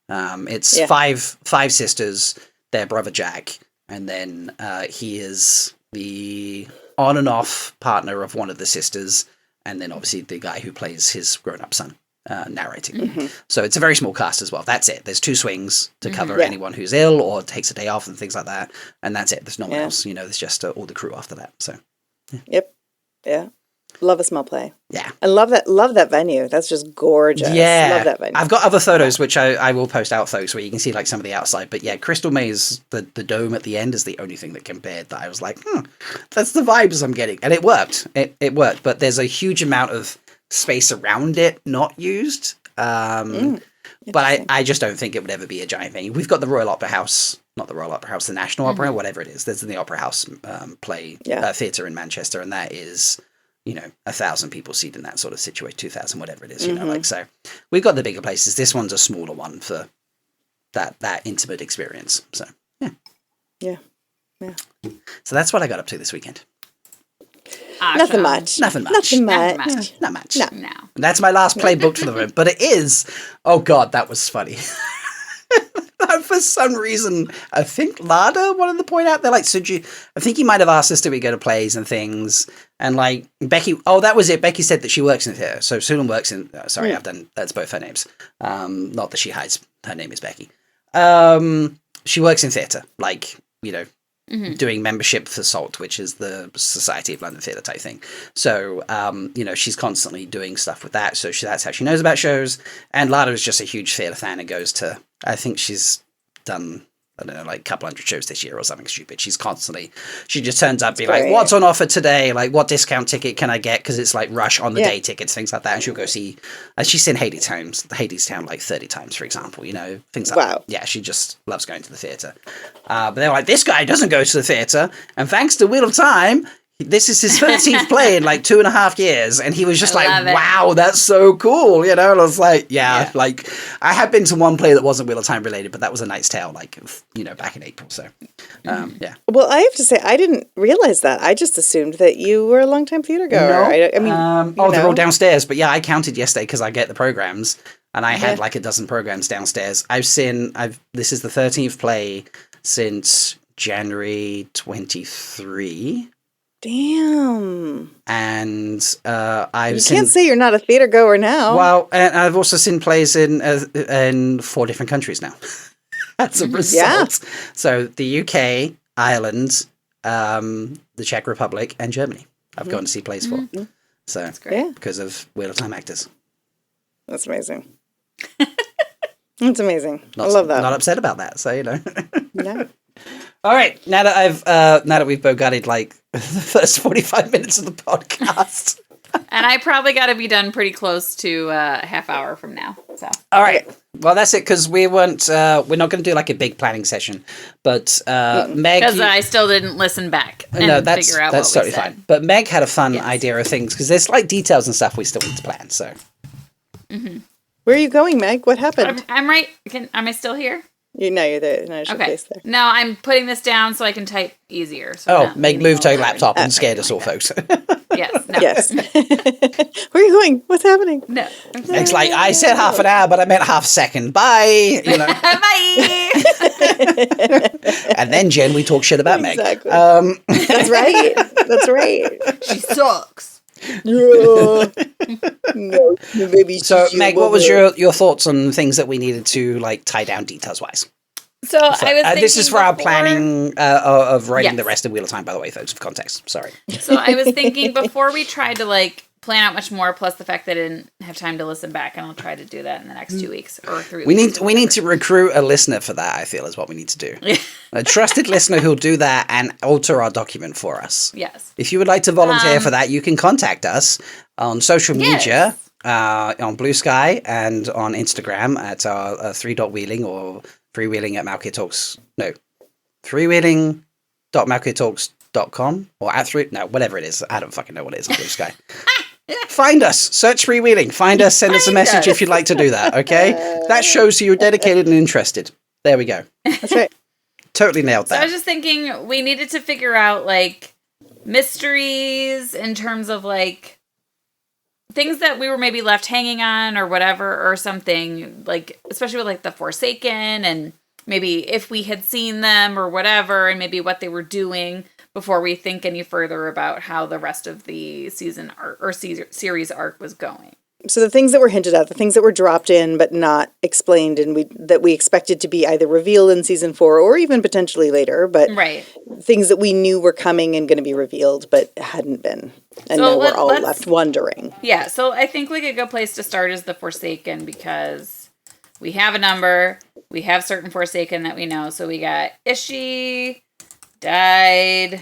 It's five sisters. Their brother Jack, and then he is the on and off partner of one of the sisters. And then obviously the guy who plays his grown-up son narrating. So it's a very small cast as well. That's it. There's 2 swings to cover anyone who's ill or takes a day off and things like that. And that's it. There's no one else. There's just all the crew after that. So. Yep. Yeah. Love a small play. Yeah. I love that venue. That's just gorgeous. Yeah. Love that venue. I've got other photos, which I will post out, folks, where you can see like some of the outside. But yeah, Crystal Maze, the dome at the end is the only thing that compared that I was like, that's the vibes I'm getting. And it worked. It worked. But there's a huge amount of space around it not used. But I just don't think it would ever be a giant venue. We've got the Royal Opera House, not the Royal Opera House, the National Opera, whatever it is. There's the Opera House theatre in Manchester, and that is 1,000 people seated in that sort of situation, 2,000, whatever it is, so we've got the bigger places. This one's a smaller one for that intimate experience. So, yeah. So that's what I got up to this weekend. Awesome. Nothing much. Not much. No. That's my last play booked for the room, but it is, oh God, that was funny. For some reason, I think Lada wanted to point out, they're like, I think he might have asked us to we go to plays and things. And like Becky, that was it. Becky said that she works in theatre. So Sulan works in, that's both her names. Not that she hides, her name is Becky. She works in theatre, like, doing membership for SALT, which is the Society of London Theatre type thing. So, she's constantly doing stuff with that. So that's how she knows about shows. And Lada is just a huge theatre fan and goes to, I think she's done, I don't know, like a couple hundred shows this year or something stupid. She just turns up being like, what's on offer today? Like, what discount ticket can I get? Because it's like rush on the day tickets, things like that. And she'll go see, she's seen Hadestown like 30 times, for example, things like that. Yeah, she just loves going to the theatre. But they're like, this guy doesn't go to the theatre. And thanks to Wheel of Time, This is his 13th play in like 2.5 years, and he was just like, love it. wow, that's so cool, you know? And I was like, yeah, like, I had been to one play that wasn't Wheel of Time related, but that was A Knight's Tale, like, you know, back in April, so, yeah. Well, I have to say, I didn't realize that. I just assumed that you were a longtime theater goer. No. I mean, they're all downstairs, but yeah, I counted yesterday because I get the programs, and I had like a dozen programs downstairs. This is the 13th play since January 23. Damn. And You can't say you're not a theater goer now. Well, and I've also seen plays in 4 different countries now. As a result. Yeah. So the UK, Ireland, the Czech Republic, and Germany. I've gone to see plays for. So that's great. Because of Wheel of Time actors. That's amazing. That's amazing. I love that. Not upset about that. So, you know. No. All right, now that we've bogarted like the first 45 minutes of the podcast. And I probably got to be done pretty close to a half hour from now. So. All right. Well, that's it because we're not going to do like a big planning session, but Meg. Because I still didn't listen back and figure out that's what totally we said. fine. But Meg had a fun idea of things because there's like details and stuff we still need to plan. So. Where are you going, Meg? What happened? I'm right. Am I still here? You're there. No, Okay. place there. No, I'm putting this down so I can type easier. So Oh, not Meg leaning moved her over laptop and scared anything us all, like folks. that. Yes. No. Yes. Where are you going? What's happening? No. It's like, I said half an hour, but I meant half a second. Bye. You know. Bye. And then, Jen, we talk shit about Exactly. Meg. That's right. That's right. She sucks. No, maybe. So, Meg, what was your thoughts on things that we needed to like tie down details-wise? So I was thinking this is for our before- planning of writing Yes. the rest of Wheel of Time, by the way, folks, of context. Sorry. So I was thinking before we tried to like plan out much more, plus the fact that I didn't have time to listen back, and I'll try to do that in the next 2 weeks or 3 weeks. We need to recruit a listener for that, I feel, is what we need to do. A trusted listener who'll do that and alter our document for us. Yes. If you would like to volunteer for that, you can contact us on social media, on Blue Sky and on Instagram at our 3-wheeling or freewheeling at Malkier Talks. No, freewheeling.malkiertalks.com or at 3, no, whatever it is. I don't fucking know what it is on Blue Sky. Find us, search Freewheeling, find us, send us a message if you'd like to do that, okay? That shows you're dedicated and interested. There we go. That's right. Totally nailed So I that. was just thinking we needed to figure out like mysteries in terms of like things that we were maybe left hanging on or whatever or something, like especially with like the Forsaken and maybe if we had seen them or whatever and maybe what they were doing before we think any further about how the rest of the season arc or series arc was going. So the things that were hinted at, the things that were dropped in but not explained, and that we expected to be either revealed in season 4 or even potentially later, but Right. things that we knew were coming and going to be revealed but hadn't been, and So now we're all let's- left wondering. Yeah, so I think like a good place to start is the Forsaken because we have a number, we have certain Forsaken that we know. So we got Ishi died.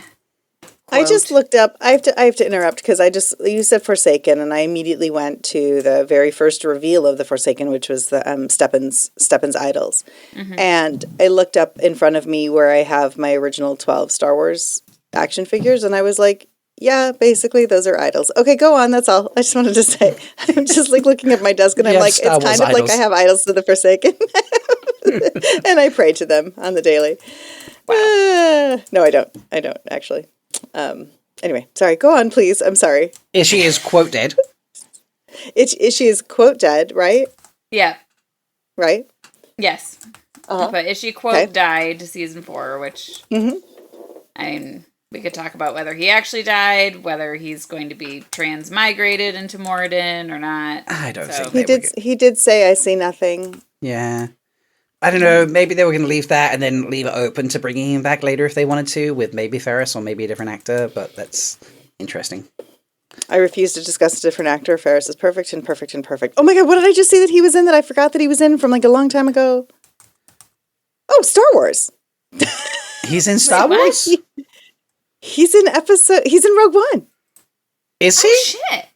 I just looked up. I have to interrupt because you said Forsaken, and I immediately went to the very first reveal of the Forsaken, which was the Steppen's Idols, and I looked up in front of me where I have my original 12 Star Wars action figures, and I was like, yeah, basically those are idols. Okay, go on. That's all. I just wanted to say. I'm just like looking at my desk, and I'm like, Star it's Wars kind of like idols. I have idols to the Forsaken, and I pray to them on the daily. No, I don't. I don't actually. Anyway, sorry. Go on, please. I'm sorry. She is quote dead. She is quote dead, right? Yeah. Right. Yes. But Ishi quote died season 4, which I mean, we could talk about whether he actually died, whether he's going to be transmigrated into Moradin or not. I don't think He did. He did say, "I see nothing." Yeah. I don't know. Maybe they were going to leave that and then leave it open to bringing him back later if they wanted to, with maybe Ferris or maybe a different actor. But that's interesting. I refuse to discuss a different actor. Ferris is perfect and perfect and perfect. Oh my god! What did I just see that he was in that I forgot that he was in from like a long time ago? Oh, Star Wars. He's in Star Wars. He's in Rogue One. Is he? Oh, shit.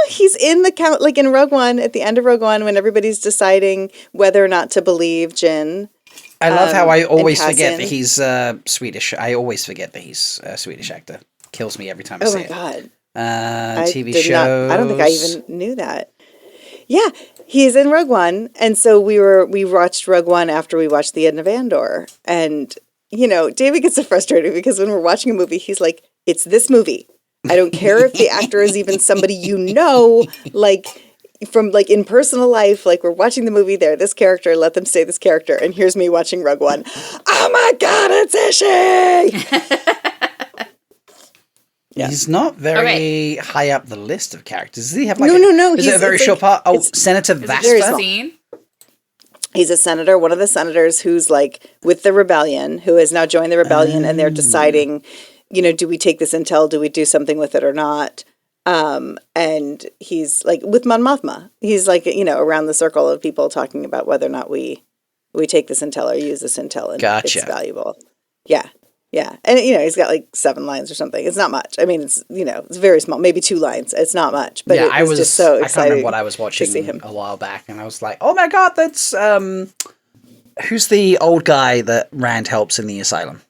He's in the count, like in Rogue One, at the end of Rogue One, when everybody's deciding whether or not to believe Jin. I love how I always and forget Cassian. that he's Swedish. I always forget that he's a Swedish actor. kills me every time I Oh see my it. God. TV shows. I don't think I even knew that. Yeah, he's in Rogue One, and so we watched Rogue One after we watched the end of Andor, and David gets so frustrated because when we're watching a movie, he's like, "It's this movie. I don't care if the actor is even somebody like from like in personal life. Like we're watching the movie, they're this character. Let them stay this character." And here's me watching Rogue One. Oh my God, it's Ishi! Yeah. He's not very high up the list of characters. Does he have like No. Is it a very short part? Oh, Senator Vasper. Scene? He's a senator, one of the senators who's like with the rebellion, who has now joined the rebellion, and they're deciding, do we take this intel? Do we do something with it or not? And he's like with Mon Mothma. He's like, around the circle of people talking about whether or not we take this intel or use this intel, and Gotcha. it's valuable. Yeah. Yeah. And, he's got like 7 lines or something. It's not much. I mean, it's, it's very small, maybe 2 lines. It's not much. But Yeah, I was just so excited. I can't remember what I was watching a while back, and I was like, oh my God, that's, who's the old guy that Rand helps in the asylum?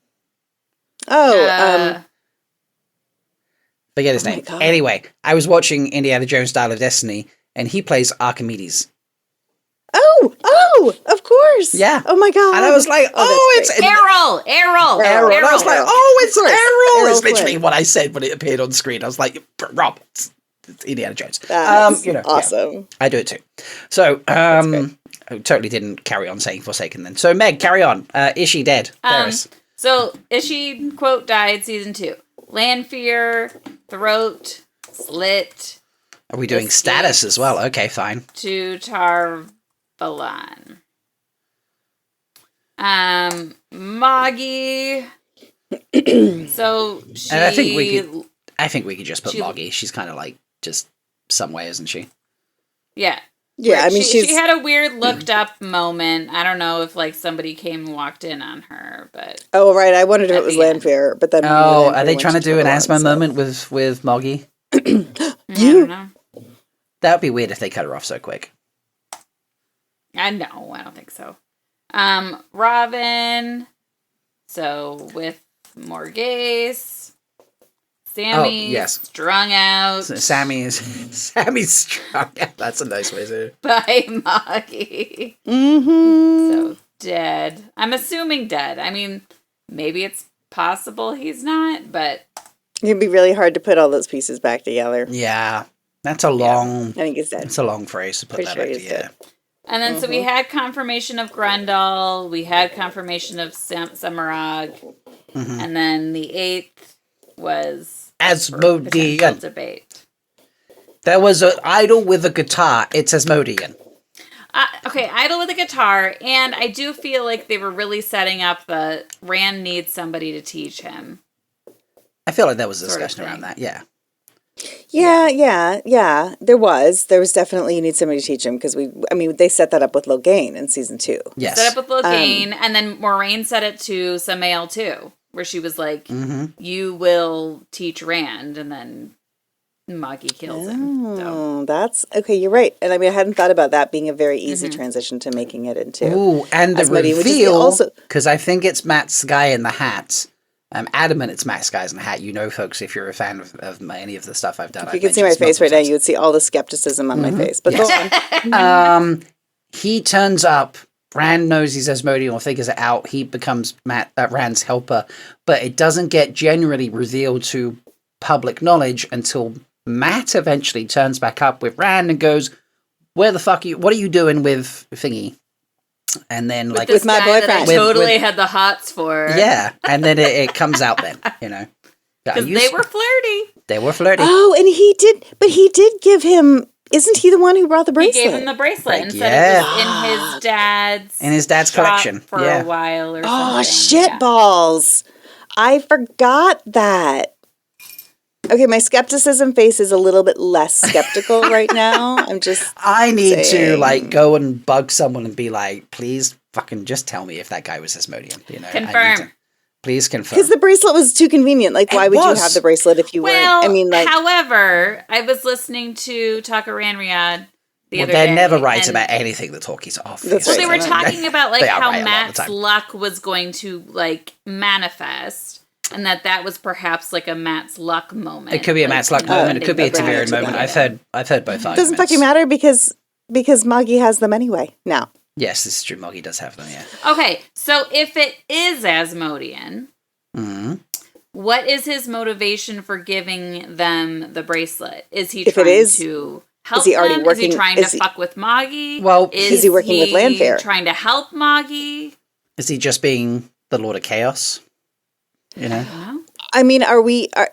Oh, Forget his name. Anyway, I was watching Indiana Jones Dial of Destiny, and he plays Archimedes. Oh, of course. Yeah. Oh my God. And I was like, it's Errol. Errol. And I was like, it's Errol. It's literally Flynn. what I said when it appeared on screen. I was like, Rob, it's Indiana Jones. That's awesome. Yeah, I do it too. So, I totally didn't carry on saying Forsaken then. So, Meg, carry on. Is she dead? Paris. So, Ishi, quote, died season 2. Land fear, throat, slit. Are we doing status as well? Okay, fine. To Tarvalon. Moggy. So she. And I think we could just put Moggy. She's kind of like just some way, isn't she? Yeah. Yeah, I mean, she had a weird looked up moment. I don't know if like somebody came and walked in on her, but oh right, I wondered if it was Landfair, but then are they trying to do an Asma moment with Moggy? I don't know. That would be weird if they cut her off so quick. I don't think so. Robin. So with Morghese. Sammy's strung out. Sammy's strung out. That's a nice way to by Moggy. Mm-hmm. So dead. I'm assuming dead. I mean, maybe it's possible he's not, but it'd be really hard to put all those pieces back together. Yeah. That's a long I think he's dead. It's a long phrase to put that back together. And then so we had confirmation of Grendel, we had confirmation of Semarag, and then the 8th was Asmodean. Debate. There was an idol with a guitar. It's Asmodean. Okay, idol with a guitar, and I do feel like they were really setting up the Rand needs somebody to teach him. I feel like there was a discussion around that, yeah. Yeah. There was definitely you need somebody to teach him because they set that up with Logain in season 2. Yes. Set up with Logain, and then Moraine set it to Samael too, where she was like, "You will teach Rand," and then Moggy kills him. Oh, that's okay. You're right, and I hadn't thought about that being a very easy transition to making it into. Ooh, and the reveal because I think it's Matt's guy in the hat. I'm adamant it's Matt's guys in the hat. Folks, if you're a fan of any of the stuff I've done. If you could see my face right now, you would see all the skepticism on my face. But go on. He turns up. Rand knows he's Asmodean or figures it out. He becomes Rand's helper. But it doesn't get generally revealed to public knowledge until Matt eventually turns back up with Rand and goes, where the fuck are you? What are you doing with Thingy? And then with my boyfriend, that I totally had the hots for. Yeah, and then it comes out then, because they were flirty. They were flirty. Oh, and he did give him. Isn't he the one who brought the bracelet? He gave him the bracelet and said it was in his dad's collection for a while or something. Oh shit balls! I forgot that. Okay, my skepticism face is a little bit less skeptical right now. I need to go and bug someone and be like, please fucking just tell me if that guy was Asmodean. Confirm. Please confirm. Because the bracelet was too convenient. Why would you have the bracelet if you weren't? However, I was listening to Tucker Ranriad the other day. They're never right about anything the talkies off. Well, they were talking about how Matt's luck was going to manifest. And that was perhaps like a Matt's luck moment. It could be a Matt's luck moment. It could be a Tiberian Right. moment. I've heard both arguments. Doesn't fucking matter because Moggy has them anyway now. Yes, this is true. Moggy does have them, yeah. Okay, so if it is Asmodean, what is his motivation for giving them the bracelet? Is he trying to help he already them? working- Is he trying to fuck with Moggy? Well, is he working with Lanfear? Trying to help Moggy? Is he just being the Lord of Chaos? You know? No. I mean,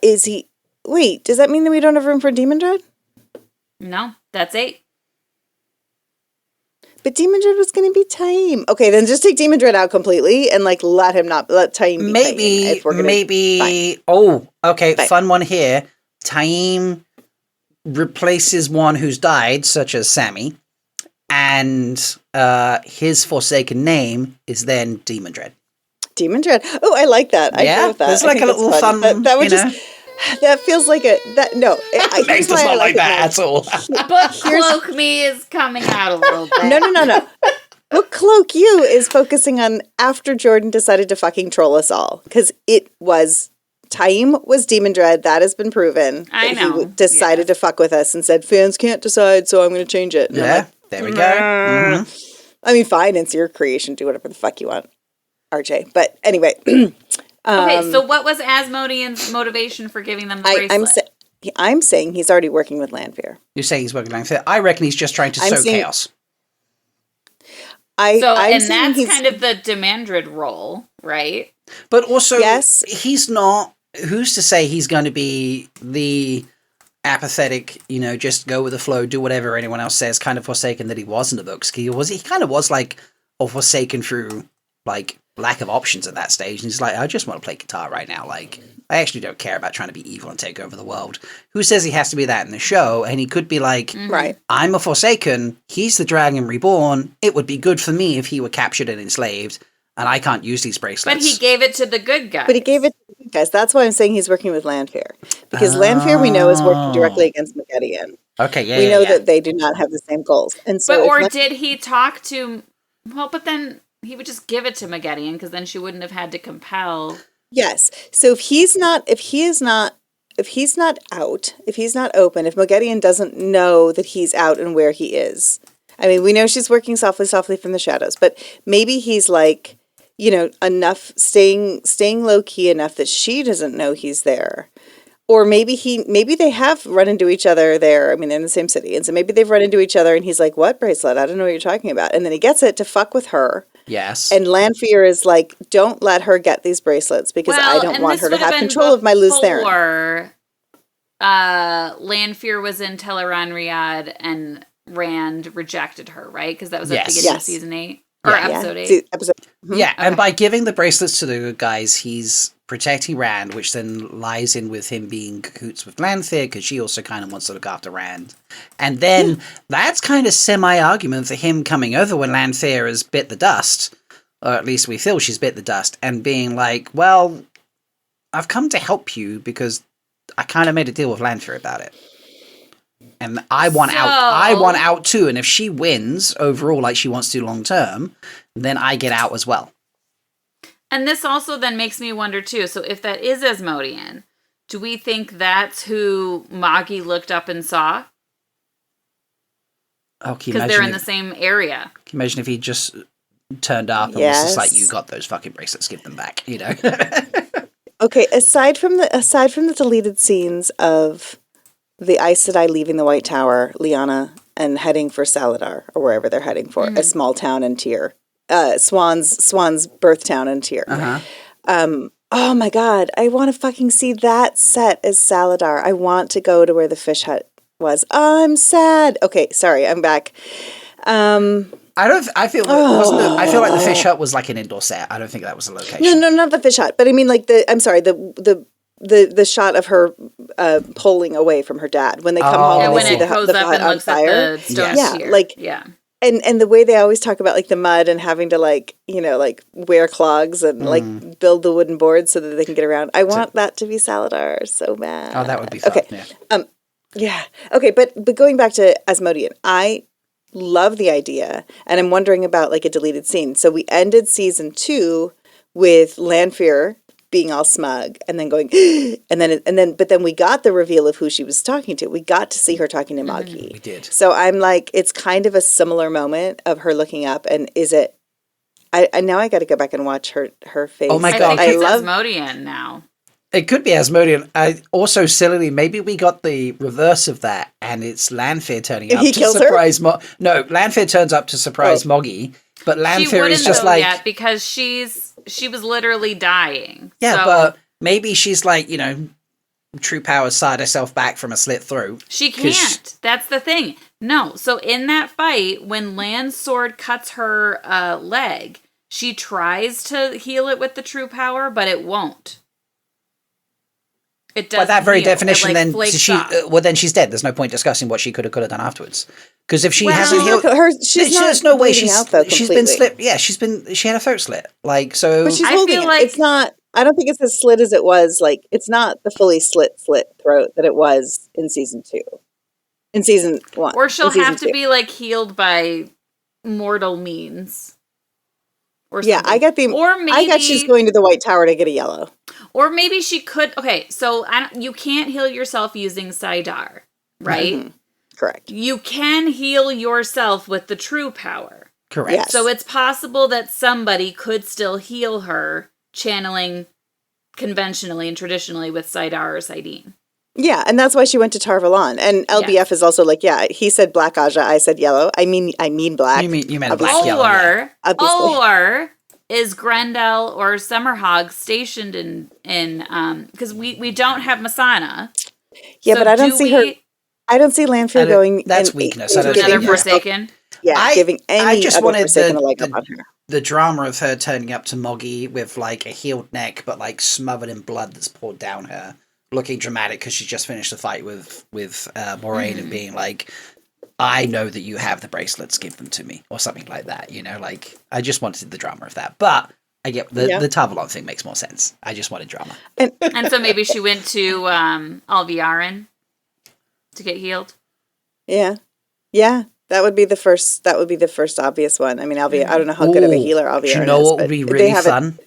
is he... Wait, does that mean that we don't have room for Demon Dread? No, that's 8. But Demon Dread was going to be Taim. Okay, then just take Demon Dread out completely and let Taim be Maybe. Fine. Oh, okay. Fine. Fun one here. Taim replaces one who's died, such as Sammy, and his Forsaken name is then Demon Dread. Demon Dread. Oh, I like that. I agree with that. There's like a little fun. That would just... That feels like no. Meg does not like that at all. But Cloak Me is coming out a little bit. No. What Cloak You is focusing on after Jordan decided to fucking troll us all. Because it was... Taim was Demon Dread. That has been proven. I know. He decided to fuck with us and said, fans can't decide, so I'm going to change it. And Yeah, there we go. Mm-hmm. I mean, fine, it's your creation. Do whatever the fuck you want, RJ. But anyway... Okay, so what was Asmodean's motivation for giving them the bracelet? I'm saying he's already working with Lanfear. You're saying he's working like that. I reckon he's just trying to sow chaos. And that's kind of the Demandred role, right? But also, yes. He's not... Who's to say he's going to be the apathetic, just go with the flow, do whatever anyone else says, kind of Forsaken that he was in the books? He kind of was like a Forsaken through, like... lack of options at that stage, and he's like, I just want to play guitar right now. Like, I actually don't care about trying to be evil and take over the world. Who says he has to be that in the show? And he could be like, right, I'm a Forsaken, he's the Dragon Reborn, it would be good for me if he were captured and enslaved, and I can't use these bracelets. But he gave it to the good guys. That's why I'm saying he's working with Lanfear. Because Lanfear, we know, is working directly against Magedian. Okay, yeah, we know that they do not have the same goals. And so did he talk to... Well, but then... He would just give it to Magedian because then she wouldn't have had to compel. Yes. So if he is not out, if he's not open, if Magedian doesn't know that he's out and where he is. I mean, we know she's working softly from the shadows, but maybe he's like, enough staying low key enough that she doesn't know he's there. Or maybe they have run into each other there. I mean, they're in the same city. And so maybe they've run into each other and he's like, what bracelet? I don't know what you're talking about. And then he gets it to fuck with her. Yes. And Lanfear is like, don't let her get these bracelets because I don't want her to have control of my Luz Theron. Lanfear was in Teleron Riyadh and Rand rejected her, right? Because that was at the beginning of season 8. Or episode 8. Yeah, and by giving the bracelets to the good guys, he's protecting Rand, which then lies in with him being cahoots with Lanfear, because she also kind of wants to look after Rand. And then that's kind of semi-argument for him coming over when Lanfear has bit the dust, or at least we feel she's bit the dust, and being like, well, I've come to help you because I kind of made a deal with Lanfear about it. And I want out too. And if she wins overall, like she wants to long term, then I get out as well. And this also then makes me wonder too. So if that is Asmodean, do we think that's who Moggy looked up and saw? Oh, because they're in the same area. Can you imagine if he just turned up and was just like, "You got those fucking bracelets, give them back," Okay, aside from the deleted scenes of the Aes Sedai leaving the White Tower, Lyanna, and heading for Saladar, or wherever they're heading for, a small town in Tyr. Swan's birth town in Tyr. Oh my god, I want to fucking see that set as Saladar. I want to go to where the fish hut was. I'm sad. Okay, sorry, I'm back. I feel like the fish hut was like an indoor set. I don't think that was a location. No, not the fish hut. But I mean, like the shot of her pulling away from her dad when they come home and they see the hut on fire. And the way they always talk about like the mud and having to like wear clogs and like build the wooden boards so that they can get around. I want that to be Saladar so bad. Oh, that would be fun. Okay. Yeah. Okay, but going back to Asmodean, I love the idea, and I'm wondering about like a deleted scene. So we ended season 2 with Lanfear being all smug and then going, but then we got the reveal of who she was talking to. We got to see her talking to Maggie. We did. So I'm like, it's kind of a similar moment of her looking up, and is it? I now I got to go back and watch her face. Oh my I God. think it's love Asmodean now. It could be Asmodean. Also, sillily, maybe we got the reverse of that, and it's Lanfear turning up He to kills her? surprise No, Lanfear turns up to surprise Moggy, but She Lanfear wouldn't is just though like, yet because she was literally dying. yeah, So but maybe she's like, true power side herself back from a slit throat. she 'Cause can't. That's the thing. No. So in that fight, when Lan's sword cuts her leg, she tries to heal it with the true power, but it won't. It does. By that very heal. definition, It, then flakes off. then she's dead. There's no point discussing what she could have done afterwards. Because if she Well, hasn't she's healed, There's no way bleeding out, though, she's been completely. slit. Yeah, she had a throat slit. Like so. But she's I holding feel it. like- It's not. I don't think it's as slit as it was. Like, it's not the fully slit throat that it was in season 2. In season 1. Or she'll in season have to 2. be like healed by mortal means. Or Yeah, something. I got I got she's going to the White Tower to get a yellow. Or maybe she could. Okay, so you can't heal yourself using Saidar, right? Mhm. Correct. You can heal yourself with the true power. Correct. Yes. So it's possible that somebody could still heal her channeling conventionally and traditionally with Saidar or Saidine. Yeah, and that's why she went to Tarvalon. And LBF Yes. is also like, yeah, he said black Aja, I said yellow. I mean black. You meant a black Obviously. yellow. Yeah. Obviously. Or is Grendel or Summerhog stationed in because we don't have Masana. Yeah, So but I don't do see her. we- I don't see Lanfear going. That's and- weakness. I to don't giving another think her- Forsaken. Yeah, giving any just other wanted Forsaken a leg up on her. the drama of her turning up to Moggy with like a healed neck, but like smothered in blood that's poured down her, looking dramatic because she just finished the fight with Moraine and being like, "I know that you have the bracelets. Give them to me," or something like that. Like I just wanted the drama of that, but I get the Tarvalon thing makes more sense. I just wanted drama. And so maybe she went to Alviarin to get healed. Yeah, that would be the first. That would be the first obvious one. I mean, I don't know how good of a healer Alviarin is. Do you know what but would be they really have it- fun?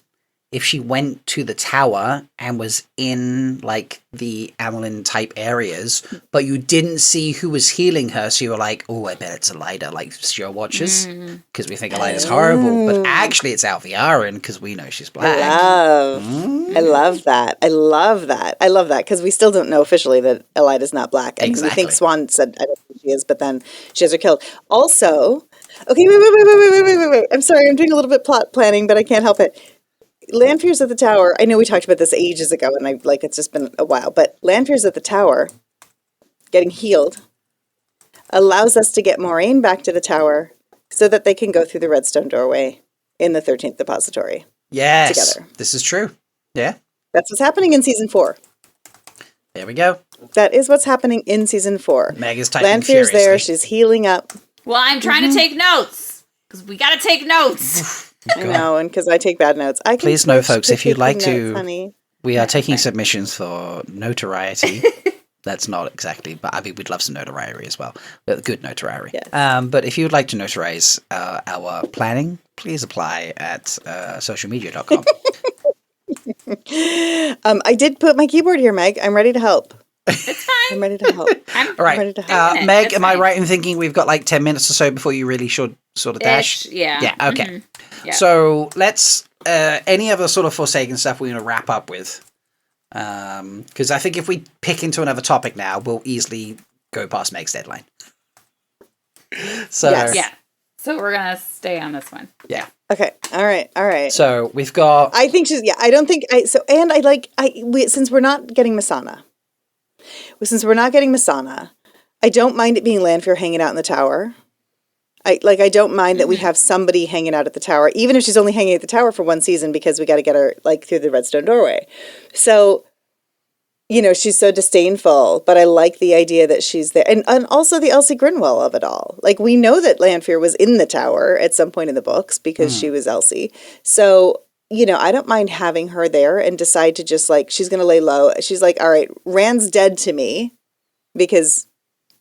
If she went to the tower and was in like the Amelin type areas, but you didn't see who was healing her, so you were like, "Oh, I bet it's Elida," like Show Watchers, because we think Elida's horrible, but actually it's Alviarin because we know she's black. I love that. I love that because we still don't know officially that Elida's not black. And Exactly. we think Swan said, I don't think she is, but then she has her killed. Also, okay, wait. I'm sorry, I'm doing a little bit plot planning, but I can't help it. Lanfear's at the tower. I know we talked about this ages ago, and it's just been a while, but Lanfear's at the tower, getting healed, allows us to get Moraine back to the tower so that they can go through the Redstone doorway in the 13th Depository. Yes, Together. this is true. Yeah, That's what's happening in season 4. there we go. That is what's happening in season 4. Meg is typing Lanfear's there. furiously. She's healing up. Well, I'm trying to take notes because we got to take notes. I know, and because I take bad notes. I can Please know, switch folks, to if you'd like taking to- notes, honey. We are taking submissions for notoriety. That's not exactly, but I mean, we'd love some notoriety as well. But good notoriety. Yes. But if you would like to notarize our planning, please apply at socialmedia.com. I did put my keyboard here, Meg. I'm ready to help. It's fine. I'm ready to help. I'm All right. ready to help. Meg, That's am I fine. right in thinking we've got like 10 minutes or so before you really should sort of dash? Yeah. Yeah, okay. Yeah. So let's, any other sort of Forsaken stuff we're going to wrap up with? Because I think if we pick into another topic now, we'll easily go past Meg's deadline. So, Yes. Yeah. So we're gonna stay on this one. yeah. Okay. All right. So we've got, I think she's, I don't think, since we're not getting Masana, I don't mind it being Lanfear hanging out in the tower. I don't mind that we have somebody hanging out at the tower, even if she's only hanging at the tower for one season because we got to get her like through the Redstone doorway. So, she's so disdainful, but I like the idea that she's there. And also the Elsie Grinwell of it all. Like, we know that Lanfear was in the tower at some point in the books because she was Elsie. So, I don't mind having her there and decide to just like, she's going to lay low. She's like, all right, Rand's dead to me because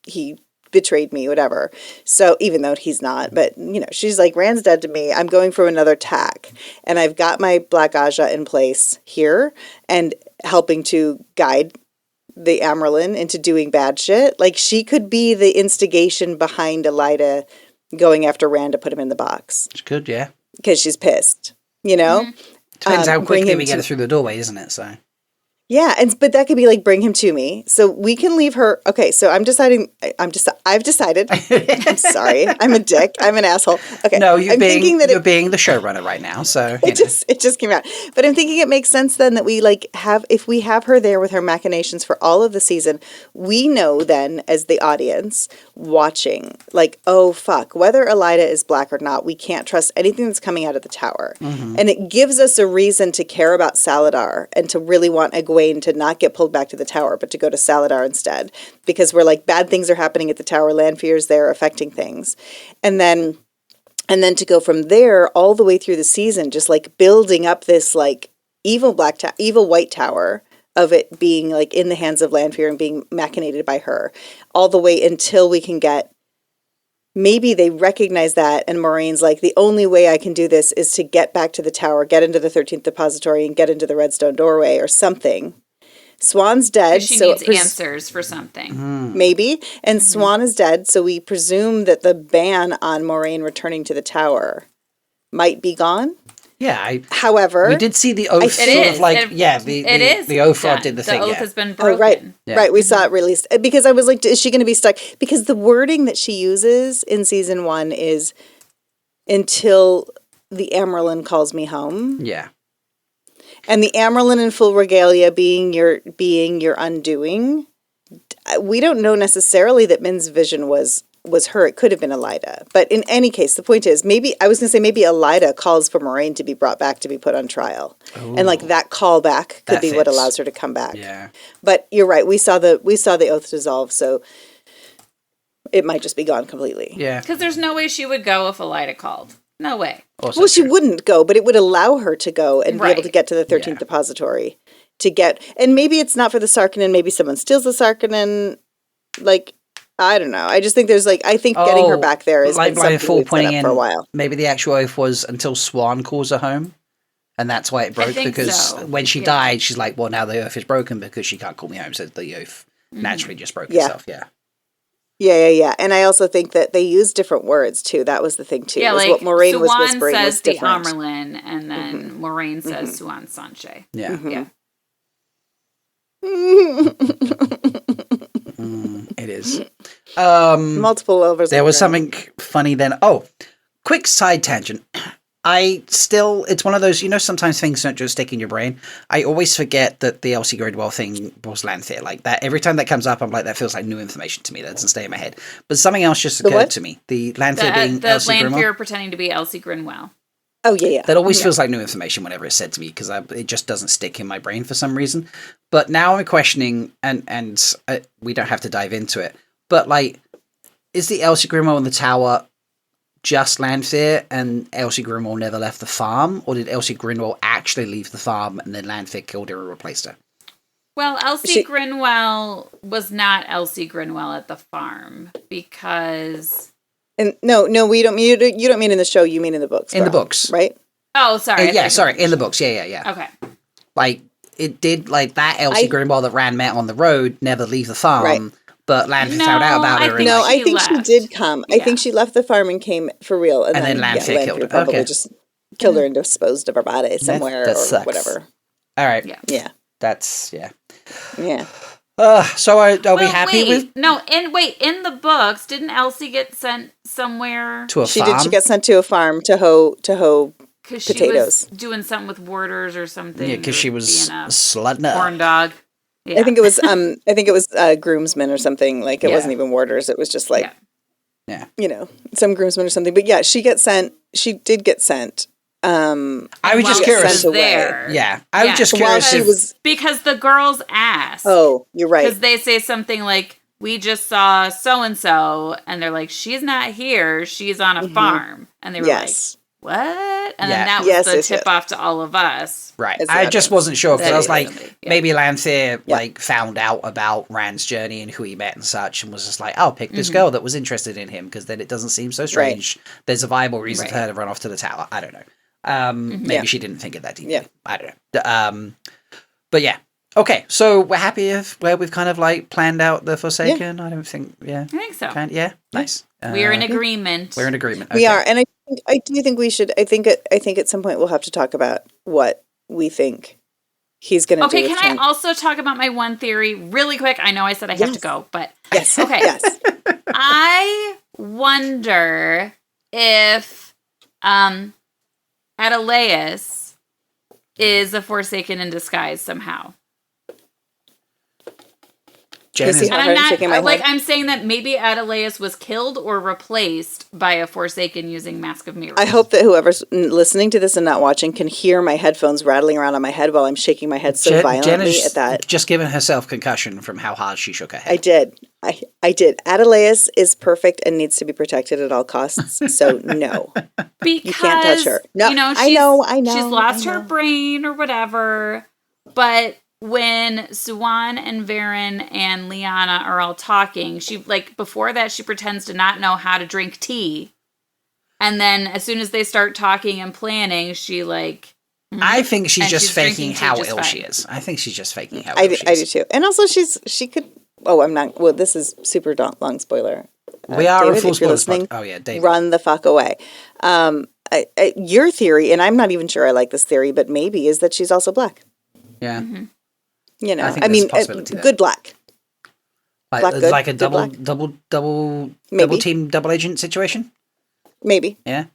he betrayed me, whatever. So even though he's not, but you know, she's like, Rand's dead to me. I'm going for another tack. And I've got my Black Aja in place here and helping to guide the Amerlin into doing bad shit. Like, she could be the instigation behind Elida going after Rand to put him in the box. It's good, yeah. Because she's pissed, you know? Depends how quickly we to- get it through the doorway, isn't it? So Yeah, but that could be like, bring him to me. So we can leave her. Okay, so I've decided. I'm sorry. I'm a dick. I'm an asshole. Okay. no, you're I'm thinking that you're being the showrunner right now. So it just came out. But I'm thinking it makes sense then that we like if we have her there with her machinations for all of the season, we know then as the audience watching, like, oh fuck, whether Elida is black or not, we can't trust anything that's coming out of the tower. And it gives us a reason to care about Saladar and to really want Egwene to not get pulled back to the tower, but to go to Saladar instead. Because we're like, bad things are happening at the tower, Lanfear's there affecting things. And then to go from there all the way through the season, just like building up this like evil white tower of it being like in the hands of Lanfear and being machinated by her, all the way until we can get, maybe they recognize that and Moiraine's like, the only way I can do this is to get back to the tower, get into the 13th depository and get into the Redstone doorway or something. Swan's dead. She so needs answers for something. Maybe. And Swan is dead, so we presume that the ban on Moiraine returning to the tower might be gone. yeah, However, we did see the oath It sort is. of like it is the oath rod done. did the thing. oath Yeah. has been broken. oh, right. Yeah. Right. We saw it released. Because I was like, is she going to be stuck? Because the wording that she uses in season 1 is until the Amerlin calls me home. Yeah. And the Amerlin in full regalia being your undoing. We don't know necessarily that Min's vision was her. It could have been Elida. But in any case, the point is, maybe Elida calls for Moiraine to be brought back to be put on trial. And like that callback could That be what fits. allows her to come back. Yeah. But you're right. We saw the oath dissolve, so it might just be gone completely. Yeah. Because there's no way she would go if Elida called. No way. Also Well, she true. wouldn't go, but it would allow her to go and be able to Right. get to the 13th depository. And maybe it's not for the Sarkinen. Maybe someone steals the Sarkinen. Like, I don't know. I just think there's like, I think getting her back there is like been something Full we've set pointing up in for a while. maybe the actual oath was until Swan calls her home. And that's why it broke, think because so. when she Yeah. died, she's like, well, now the oath is broken because she can't call me home. So the oath naturally just broke Yeah. itself. Yeah. Yeah. And I also think that they use different words too. That was the thing too. Yeah, is like what Moiraine was Swan whispering says was the different. Amerlin, and then Moiraine says Swan Sanche. Yeah. Yeah. It is. Multiple lovers. There was something funny then. Oh, quick side tangent. It's one of those, sometimes things don't just stick in your brain. I always forget that the Elsie Gridwell thing was Lanfear. Like that, every time that comes up, I'm like, that feels like new information to me. That doesn't stay in my head. But something else just occurred what? to me. The Lanfear being The Elsie Lanfear Gridwell. pretending to be Elsie Grinwell. Oh, yeah. That always feels like new information whenever it's said to me, because it just doesn't stick in my brain for some reason. But now I'm questioning, and we don't have to dive into it, but like, is the Elsie Grimwell in the tower just Lanfear and Elsie Grimwell never left the farm? Or did Elsie Grimwell actually leave the farm and then Lanfear killed her and replaced her? Well, Elsie Grinwell was not Elsie Grinwell at the farm because... And no, we don't mean you don't mean in the show. You mean in the books. In the Brown, books. right? Oh, sorry. In the books. Yeah. Okay. Like, it did, like, that Elsie Grimwell that Rand met on the road never leave the farm, Right. but Lanfear No, found out about her. think and, I think she left. did come. I Yeah. think she left the farm and came for real. And then Lanfear killed her. Probably Okay. just killed her and disposed of her body somewhere that or sucks. whatever. all right. Yeah. Yeah. That's, yeah. Yeah. So are we happy with... No, in the books, didn't Elsie get sent somewhere? To a She farm? did. She got sent to a farm to hoe Because she was potatoes. doing something with warders or something. Yeah, because she or was being a slutting up. corn dog. Yeah. I think it was groomsmen or something. Like it wasn't even warders. It was just like some groomsmen or something. But yeah, she did get sent. I was just While curious. she was there. Yeah, I was just While curious she if... was Because the girls asked. Oh, you're right. Because they say something like, we just saw so-and-so, and they're like, she's not here, she's on a farm. And they were Yes. what? And Yeah. then that was Yes, the yes, tip yes. off to all of us. Right. As I the just audience. wasn't sure because I was That like, is- yeah. maybe Lanthier like found out about Rand's journey and who he met and such, and was just like, I'll pick this girl that was interested in him because then it doesn't seem so strange. There's a viable reason for her to run off to the tower. I don't know. Maybe she didn't think it that deeply. Yeah. I don't know. But yeah. Okay, so we're happy if where we've kind of like planned out the Forsaken. I don't think. Yeah. I think so. Yeah. Nice. We're in agreement. We're in agreement. We Okay. are, and I do think we should. I think at some point we'll have to talk about what we think he's going to do. Okay, with can I Trent. also talk about my one theory really quick? I know I said I have to go, but Yes. okay. Yes. I wonder if Adelaus is a Forsaken in disguise somehow. Jen Casey, is- And I'm I'm not shaking my like head. I'm saying that maybe Adelaus was killed or replaced by a Forsaken using Mask of Mirrors. I hope that whoever's listening to this and not watching can hear my headphones rattling around on my head while I'm shaking my head so Jen violently has at that. just given herself concussion from how hard she shook her head. I did. I did. Adelaus is perfect and needs to be protected at all costs. So no. because can't touch her. No, you know, I know, she's lost I her know. brain or whatever. But when Suwan and Varen and Liana are all talking, she like before that she pretends to not know how to drink tea, and then as soon as they start talking and planning, she like I think she's And just she's faking drinking tea how just ill she fine. is. I think she's just faking how I ill do, she I do is. too. And also she could. Oh, I'm not. Well, this is super long spoiler. We are David, a full if you're spoilers pod. listening, Oh yeah, David. run the fuck away. Your theory, and I'm not even sure I like this theory, but maybe is that she's also black. Yeah, You know, I think I there's a mean, possibility there. good black. like black good, like a good double black. double team double agent situation. Maybe. Yeah,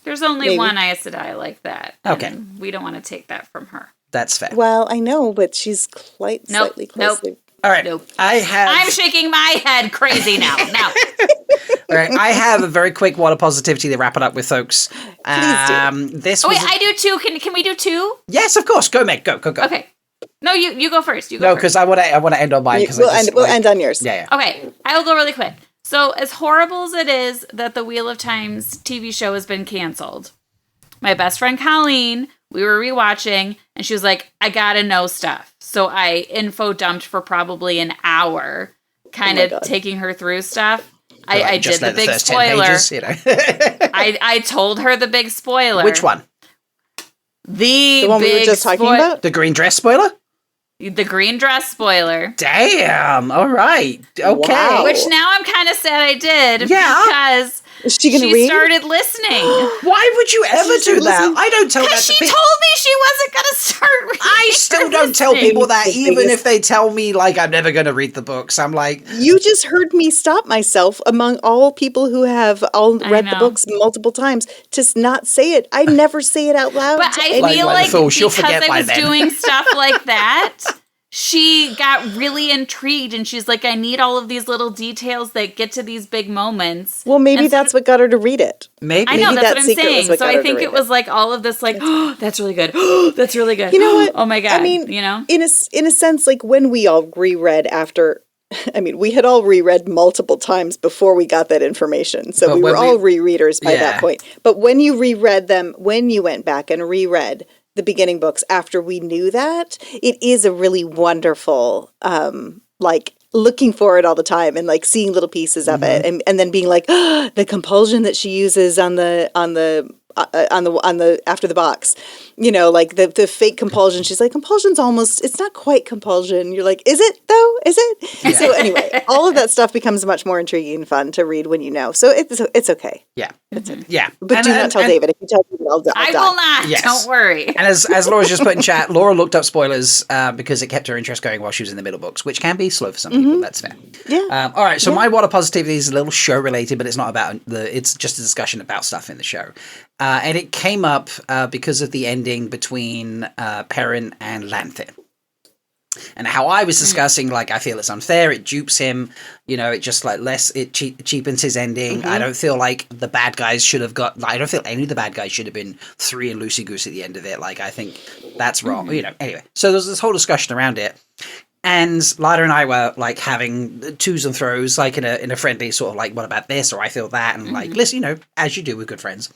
there's only Maybe. one Aes Sedai like that. Okay. and we don't want to take that from her. that's fair. Well, I know, but she's quite Nope, slightly nope. closely. All right, Nope. I have. I'm shaking my head crazy now. Now, All right, I have a very quick word of positivity to wrap it up with, folks. Please do. This oh was wait, I do too. Can we do two? yes, of course. Go, Meg. Go. Okay. No, you go first. You go No, first. because I want to end on mine. Because We'll end on yours. Yeah. Okay, I will go really quick. So, as horrible as it is that the Wheel of Time's TV show has been canceled, my best friend Colleen, we were rewatching, and she was like, I gotta know stuff. So I info dumped for probably an hour, kind my of God. taking her through stuff. I Just did the let big first 10 spoiler. pages, you know. I told her the big spoiler. Which one? The one we were big just talking spoi- about? The green dress spoiler? The green dress spoiler. Damn. All right. Okay. Wow. Which now I'm kind of sad I did. Yeah. Because Is she going to she read? started listening. Why would you ever She's do that? listening. I don't tell that Because to she people. told me she wasn't going to start reading. I still or don't tell listening. people that, The even biggest- if they tell me, like, I'm never going to read the books. I'm like, You just heard me stop myself among all people who have all I read the know. books multiple times to not say it. I never say it out loud. But to I anyone. feel like like the fool, she'll because forget I by was then. doing stuff like that, she got really intrigued and she's like, I need all of these little details that get to these big moments. Well, maybe And so- that's what got her to read it. maybe. I know, maybe that's that what I'm secret was saying. what So got I her to think read it was like all of this, like, oh, that's really good. Oh, that's really good. You know what? Oh my God. I mean, you know? in a sense, like when we all reread after. I mean, we had all reread multiple times before we got that information. So But we when were all rereaders by Yeah. that point. But when you reread them, when you went back and reread the beginning books after we knew that, it is a really wonderful, like looking for it all the time and like seeing little pieces of it and then being like the compulsion that she uses on the after the box, you know, like the fake compulsion. She's like, compulsion's almost, it's not quite compulsion. You're like, is it though? Is it? So anyway, all of that stuff becomes much more intriguing and fun to read when you know. So it's okay. Yeah. Yeah. But do not tell David. If you tell David, I'll I die. will not. Yes. Don't worry. And as Laura's just put in chat, Laura looked up spoilers because it kept her interest going while she was in the middle books, which can be slow for some people. That's fair. Yeah. All right. So my water positivity is a little show related, but it's not about it's just a discussion about stuff in the show. And it came up because of the ending between Perrin and Lanthier. And how I was discussing, like, I feel it's unfair. It dupes him. You know, it just like cheapens his ending. I don't feel like the bad guys should have got. I don't feel any of the bad guys should have been free and loosey goose at the end of it. Like, I think that's wrong. You know. Anyway, so there's this whole discussion around it, and Lada and I were like having twos and throws, like in a friendly sort of like, what about this, or I feel that, and like, listen, you know, as you do with good friends.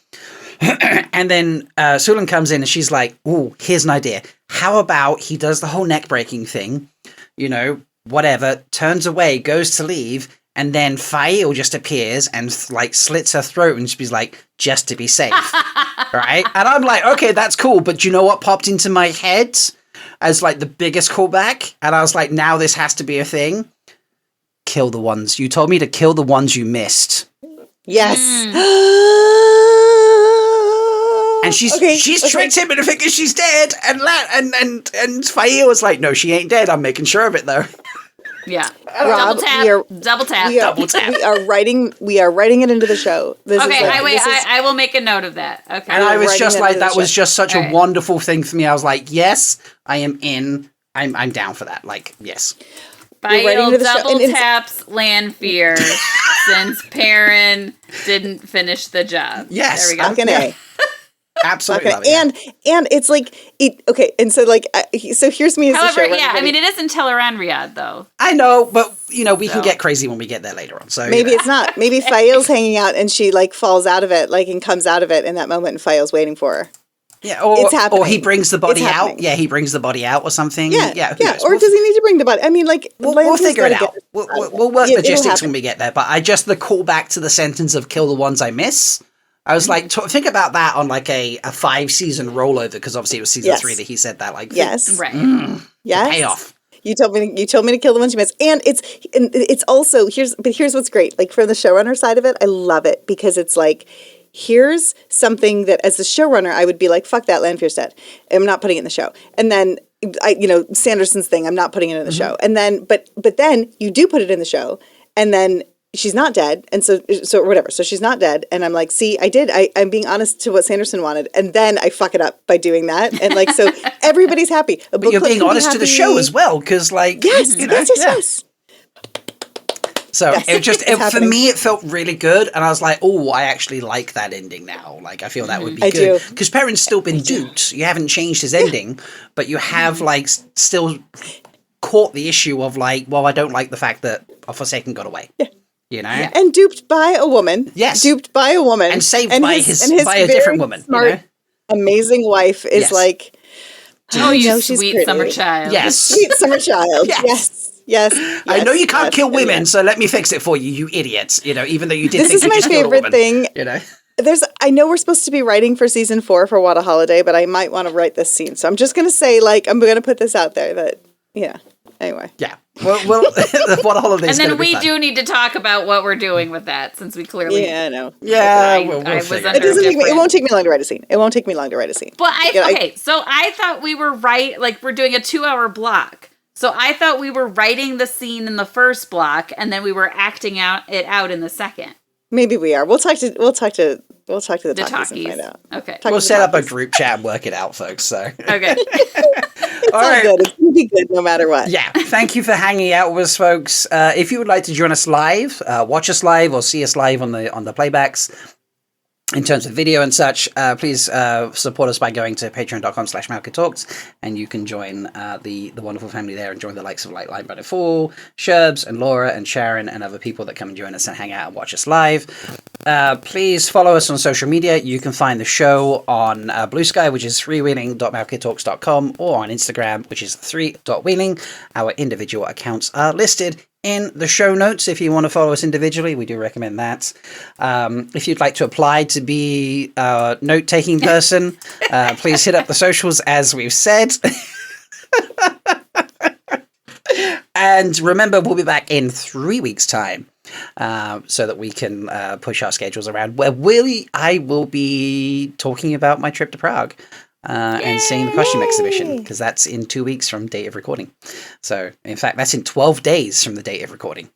And then Sulan comes in and she's like, "Ooh, here's an idea. How about he does the whole neck breaking thing, you know, whatever, turns away, goes to leave, and then Fail just appears and like slits her throat and she's like, just to be safe." Right? And I'm like, okay, that's cool. But do you know what popped into my head as like the biggest callback? And I was like, now this has to be a thing. Kill the ones. You told me to kill the ones you missed. Yes. And she's tricked him into thinking she's dead, and Faye was like, "No, she ain't dead. I'm making sure of it, though." Yeah. Rob, double tap. We are writing it into the show. I will make a note of that. Okay. And I was just like, that was just such a wonderful thing for me. I was like, yes, I am in. I'm down for that. Like, yes. Fail double taps Lanfear since Perrin didn't finish the job. Yes. There we go. Fucking A. Absolutely. And it's like okay, and so like so here's me as a show. Yeah, I mean it isn't Teleran Riyadh though. I know, but you know we can get crazy when we get there later on. So maybe it's not. Maybe Fael's hanging out and she like falls out of it, like and comes out of it in that moment, and Fael's waiting for her. Yeah, or he brings the body out. Yeah, he brings the body out or something. Yeah. Or does he need to bring the body? I mean, like we'll figure it out. We'll work logistics when we get there. But the callback to the sentence of "kill the ones I miss." I was like, think about that on like a 5-season rollover, because obviously it was season 3 that he said that. Like, right, yes, payoff. You told me to kill the ones you miss, and it's also here's what's great. Like from the showrunner side of it, I love it because it's like here's something that as the showrunner I would be like, fuck that, Lanfear's dead. I'm not putting it in the show, and then Sanderson's thing, I'm not putting it in the show, and then but then you do put it in the show, and then she's not dead, and so whatever. So she's not dead, and I'm like, see, I'm being honest to what Sanderson wanted, and then I fuck it up by doing that, and like so everybody's happy. But you're being honest to the show as well, because like yes. So it just for me it felt really good, and I was like, oh, I actually like that ending now. Like I feel that would be good because Perrin's still been duped. You haven't changed his ending, but you have like still caught the issue of like, well, I don't like the fact that Forsaken got away. Yeah. You know, and duped by a woman. Yes, duped by a woman, and saved by a different woman. Smart, amazing wife is like, you sweet summer child. Yes, sweet summer child. Yes. I know you can't kill women, so let me fix it for you, you idiots. You know, even though you did. This is my favorite thing. You know, I know we're supposed to be writing for season 4 for What a Holiday, but I might want to write this scene. So I'm just going to say, like, I'm going to put this out there that, anyway. Yeah. Well, What a Holiday. And then we do need to talk about what we're doing with that, since we clearly. Yeah, I know. Yeah, it won't take me long to write a scene. But so I thought we were we're doing a 2-hour block. So I thought we were writing the scene in the first block, and then we were acting it out in the second. Maybe we are. We'll talk to the talkies and find out. Okay. We'll set up a group chat and work it out, folks. So. Okay. It's all good. It's going to be good no matter what. Yeah. Thank you for hanging out with us, folks. If you would like to join us live, watch us live, or see us live on the playbacks, in terms of video and such, please support us by going to patreon.com/MalkieriCon, and you can join the wonderful family there and join the likes of like Line Brother 4, Sherbs and Laura and Sharon and other people that come and join us and hang out and watch us live. Please follow us on social media. You can find the show on Blue Sky, which is freewheeling.malkiertalks.com, or on Instagram, which is 3.wheeling. Our individual accounts are listed in the show notes. If you want to follow us individually, we do recommend that. If you'd like to apply to be a note-taking person, please hit up the socials, as we've said. And remember, we'll be back in 3 weeks' time, so that we can push our schedules around, where I will be talking about my trip to Prague. And seeing the costume exhibition, because that's in 2 weeks from date of recording. So, in fact, that's in 12 days from the date of recording.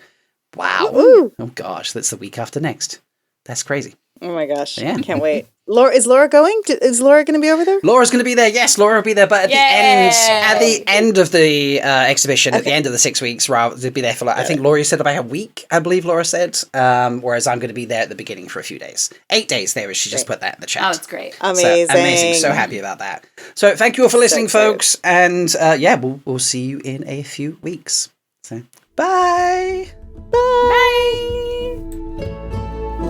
Wow. Woo-hoo. Oh, gosh, that's the week after next. That's crazy. Oh, my gosh. Yeah. I can't wait. Is Laura going? Is Laura going to be over there? Laura's going to be there. Yes, Laura will be there. But at the end of the exhibition, at the end of the 6 weeks, rather to be there for I think Laura said about a week. I believe Laura said. Whereas I'm going to be there at the beginning for a few days. 8 days there. She just put that in the chat. Oh, it's great. Amazing. So, amazing. So happy about that. So thank you all for listening, folks. And we'll see you in a few weeks. So bye. Bye.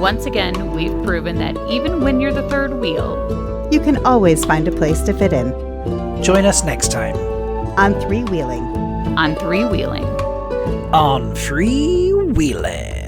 once again, we've proven that even when you're the third wheel, You can always find a place to fit in. Join us next time On Three Wheeling. on three-wheeling. on Free Wheeling.